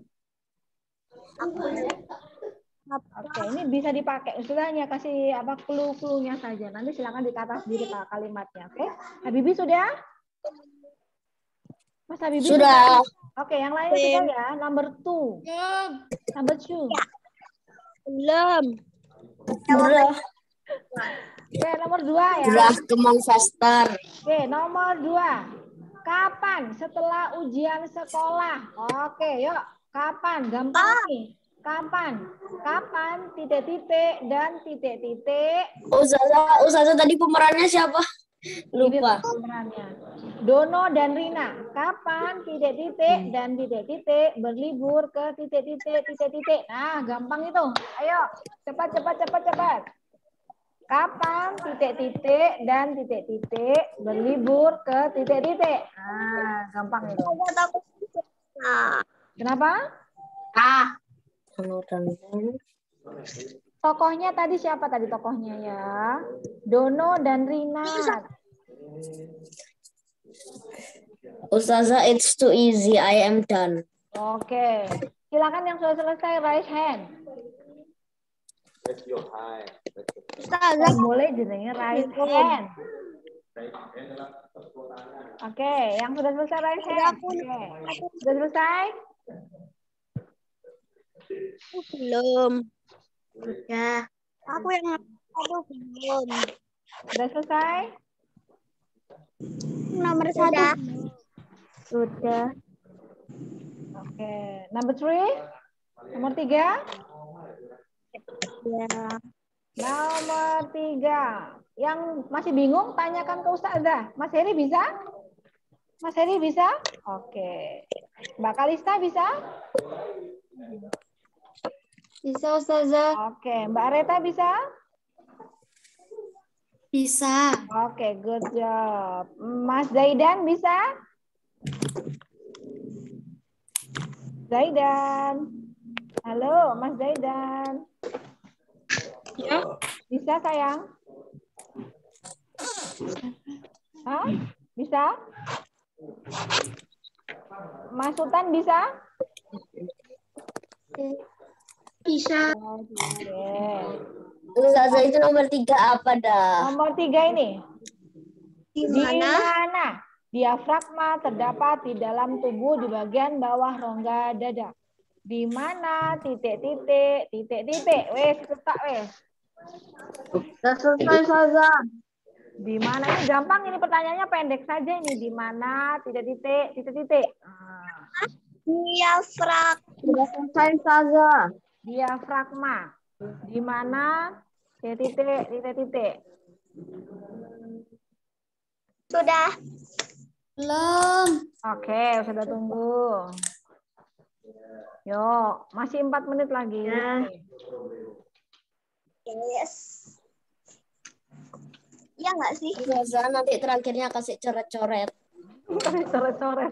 Oke, ini bisa dipakai. Ustazahnya kasih apa clue-cluenya saja. Nanti silakan dikata sendiri kalimatnya, oke? Habibi sudah? Mas Habibi Sudah. Oke, yang lain sudah ya. Number 2. Number 2. Belum. Oke, nomor 2 ya. Gerah kemang faster. Oke, nomor 2. Kapan setelah ujian sekolah? Oke, yuk. Kapan? Gampang nih. Kapan? Kapan titik-titik dan titik-titik. Ustazah tadi pemerannya siapa? Lupa. Pemerannya. Dono dan Rina. Kapan titik-titik dan titik-titik berlibur ke titik-titik. Nah, gampang itu. Ayo, cepat. Kapan titik-titik dan titik-titik berlibur ke titik-titik. Nah, gampang itu. Kenapa? Tokohnya tadi siapa tadi tokohnya ya? Dono dan Rina. Ustazah, it's too easy. I am done. Oke. Silakan yang sudah selesai raise hand. Ustazah boleh jenenge raise hand. Oke, yang sudah selesai raise hand. Oke. Sudah selesai? Belum. Sudah. Aku yang belum. Sudah selesai? Nomor 1. Sudah. Oke. Number 3? Nomor 3? Ya. Nomor 3. Yang masih bingung, tanyakan ke Ustazah. Mas Heri bisa? Mas Heri bisa? Oke. Mbak Kalista bisa? Bisa, Ustazah. Oke. Mbak Reta bisa? Bisa. Oke, good job. Mas Zaidan bisa? Zaidan. Halo, Mas Zaidan. Ya. Bisa, sayang? Hah? Bisa? Mas Sultan bisa? Bisa. Oke. Ustazah itu nomor 3 apa dah? Nomor 3 ini. Di mana diafragma terdapat di dalam tubuh di bagian bawah rongga dada? Di mana titik-titik, titik-titik. Wes, letak wes. Sudah selesai, Ustazah. Di mana? Ini gampang, ini pertanyaannya pendek saja ini. Di mana titik-titik, titik-titik. Diafragma. Sudah selesai, Ustazah. Diafragma. Di mana titik-titik, titik-titik. Sudah. Belum. Oke, sudah tunggu. Yuk, masih 4 menit lagi. Yes. Iya nggak sih? Ustazah nanti terakhirnya kasih coret-coret. Coret-coret.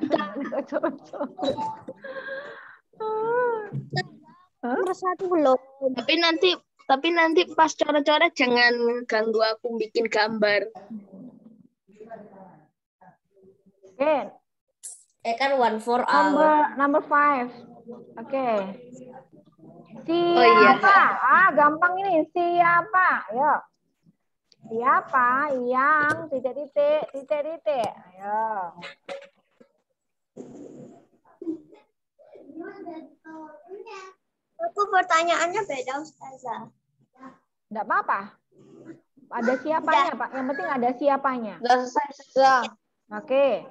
Nomor 1 belum. Tapi nanti pas coret-coret jangan ganggu aku bikin gambar. Oke. Kan 1 for all. Number 5. Oke. Oh, iya. Siapa? Gampang ini. Siapa? Ayo. Siapa yang titik-titik, titik-titik? Ayo. Aku pertanyaannya beda, Ustazah. Enggak apa-apa. Ada siapanya, Pak. Yang penting ada siapanya. Sudah selesai, Ustazah. Oke.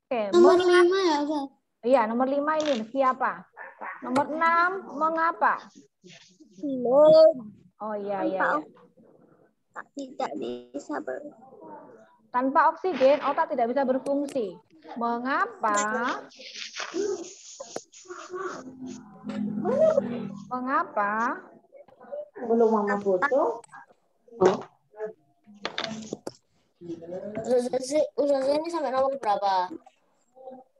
Oke. Nomor 5 ya, Ustazah? Iya, nomor 5 ini siapa? Nomor 6, mengapa? Belum. Oh iya, iya. Tidak bisa Tanpa oksigen, otak tidak bisa berfungsi. Mengapa? Mengapa? Belum mama foto. Ustazah ini sampai nomor berapa?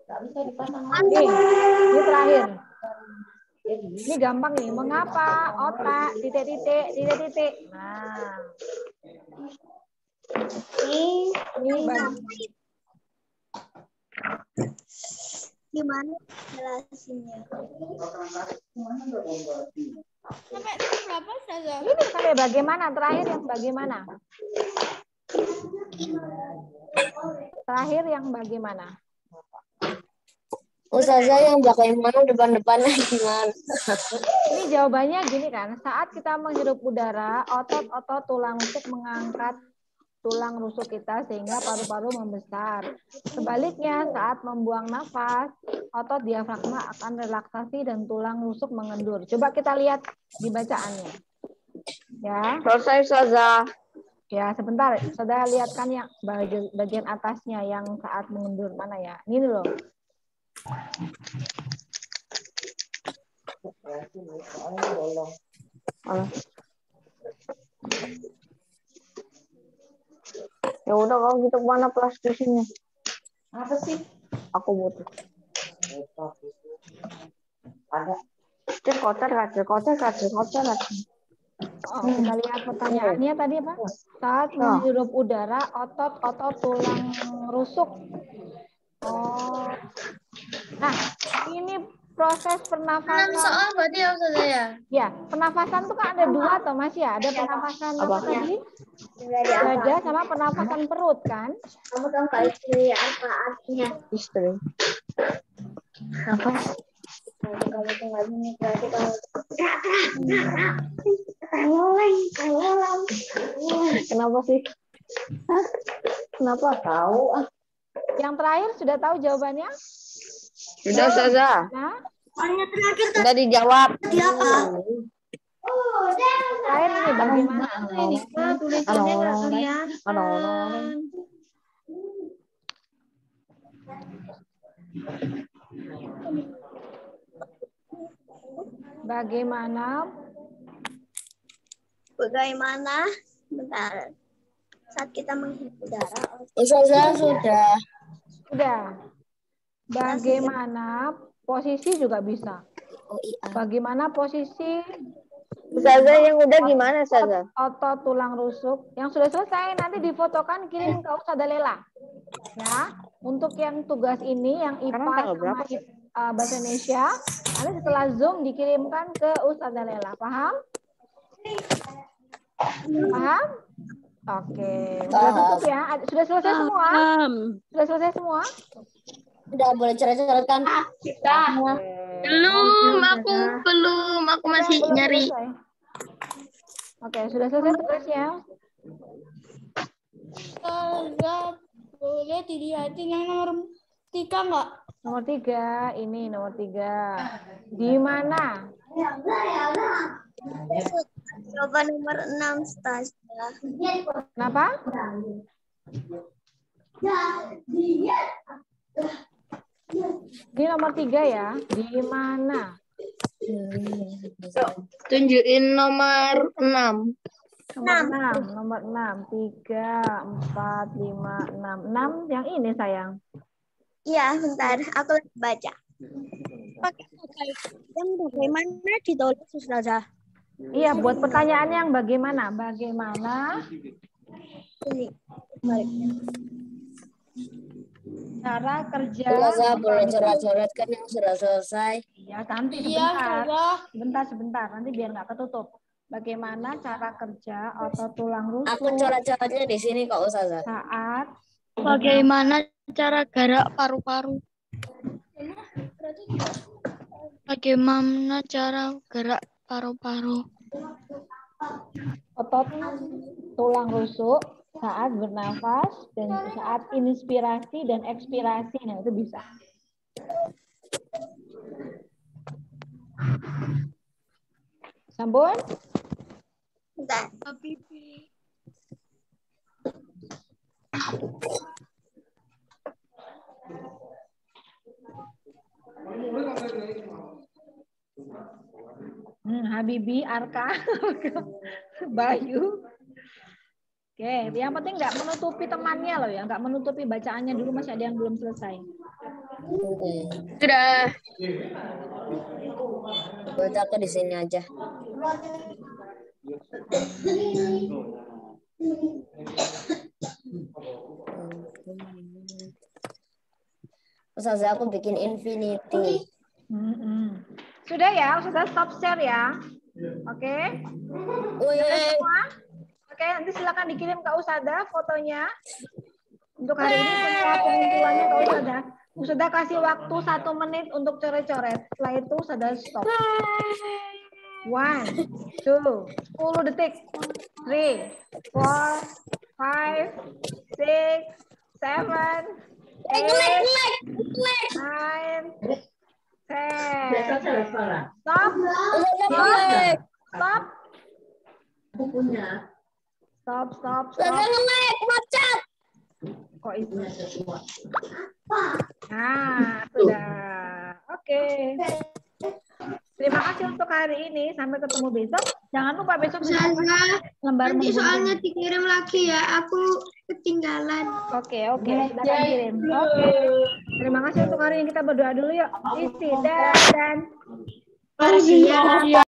Nggak bisa dipasang. Ini terakhir. Ini gampang nih. Mengapa otak titik-titik, titik-titik. Nah. Ini gimana jelasinnya? Sampai berapa, Ustazah? Ini sampai bagaimana? Terakhir yang bagaimana? Terakhir yang bagaimana? Ustazah yang bagaimana depan-depannya gimana? Ini jawabannya gini kan, saat kita menghirup udara, otot-otot tulang rusuk mengangkat tulang rusuk kita sehingga paru-paru membesar. Sebaliknya, saat membuang nafas, otot diafragma akan relaksasi dan tulang rusuk mengendur. Coba kita lihat di bacaannya. Ya. Selesai, Ustazah. Ya, sebentar. Saudara lihatkan yang bagian atasnya yang saat mengendur mana ya? Ini loh. Ya udah kalau gitu mana plastisnya? Apa sih? Aku butuh. Ada. Kotor. Oh, kita lihat pertanyaannya tadi apa? Saat menghirup udara, otot-otot tulang rusuk. Oh. Nah, ini proses pernafasan. 6 soal berarti ya, Ustazah ya? Ya, pernafasan tuh kan ada 2 toh Mas ya. Ada pernafasan apa tadi? Dada sama pernafasan perut kan? Kamu tahu nggak istri apa artinya? Istri. Nafas. Kalau tinggal ini berarti Kenapa sih? Hah? Kenapa tahu? Yang terakhir sudah tahu jawabannya? Sudah, Ustazah. Nah, Sudah dijawab. terakhir ini bagaimana? Tulisannya nggak kelihatan. Bagaimana? Bentar. Saat kita menghirup udara. Ustazah sudah. Sudah. Bagaimana posisi juga bisa. Bagaimana posisi Ustazah yang udah gimana, Ustazah? otot tulang rusuk. Yang sudah selesai nanti difotokan kirim ke Ustazah Lela. Ya, untuk yang tugas ini yang IPA sama bahasa Indonesia, nanti setelah Zoom dikirimkan ke Ustazah Lela. Paham? Paham? Oke. Sudah tutup ya? Sudah selesai semua? Sudah selesai semua? Udah boleh coret-coretkan. Belum, aku masih nyari. Oke, sudah selesai tugasnya. Boleh dilihatin yang nomor 3 nggak? Nomor 3, ini nomor 3. Di mana? Coba nomor 6, Ustazah. Kenapa? Ini nomor 3 ya. Di mana? Tunjukin nomor 6. Nomor 6. 3, 4, 5, 6. 6 yang ini, sayang. Iya, bentar. Aku lagi baca. Yang bagaimana ditulis, Ustazah? Iya, buat pertanyaannya yang bagaimana? Bagaimana cara kerja? Ustazah boleh coret-coretkan yang sudah selesai. Ya, nanti sebentar. Nanti biar nggak ketutup. Bagaimana cara kerja otot tulang rusuk? Aku coret-coretnya di sini kok, Ustazah. Saat Bagaimana cara gerak paru-paru? Bagaimana cara gerak paru-paru? otot tulang rusuk saat bernafas dan saat inspirasi dan ekspirasi. Nah, itu bisa. Sampun? Bentar. Habibi, Arka, Bayu. Oke, yang penting nggak menutupi temannya loh ya, nggak menutupi bacaannya dulu, masih ada yang belum selesai. Sudah. Buat aku di sini aja. Ustazah, aku bikin infinity. Sudah ya, sudah stop share ya. Oke. Semua? Oke, nanti silakan dikirim ke Ustazah fotonya. Untuk hari ini semua pengumpulannya ke Ustazah. Ustazah kasih waktu 1 menit untuk coret-coret. Setelah itu Ustazah stop. 1, 2, 10 detik. 3, 4, 5, 6, 7, 8, 9, 10. Stop. Stop. Bukunya. Stop. Macet. Kok itu? Nah, sudah. Oke. Terima kasih untuk hari ini. Sampai ketemu besok. Jangan lupa besok lembar nanti soalnya dikirim lagi ya. Aku ketinggalan. Oke. Kita kirim. Oke. Terima kasih untuk hari ini. Kita berdoa dulu yuk. Isi dan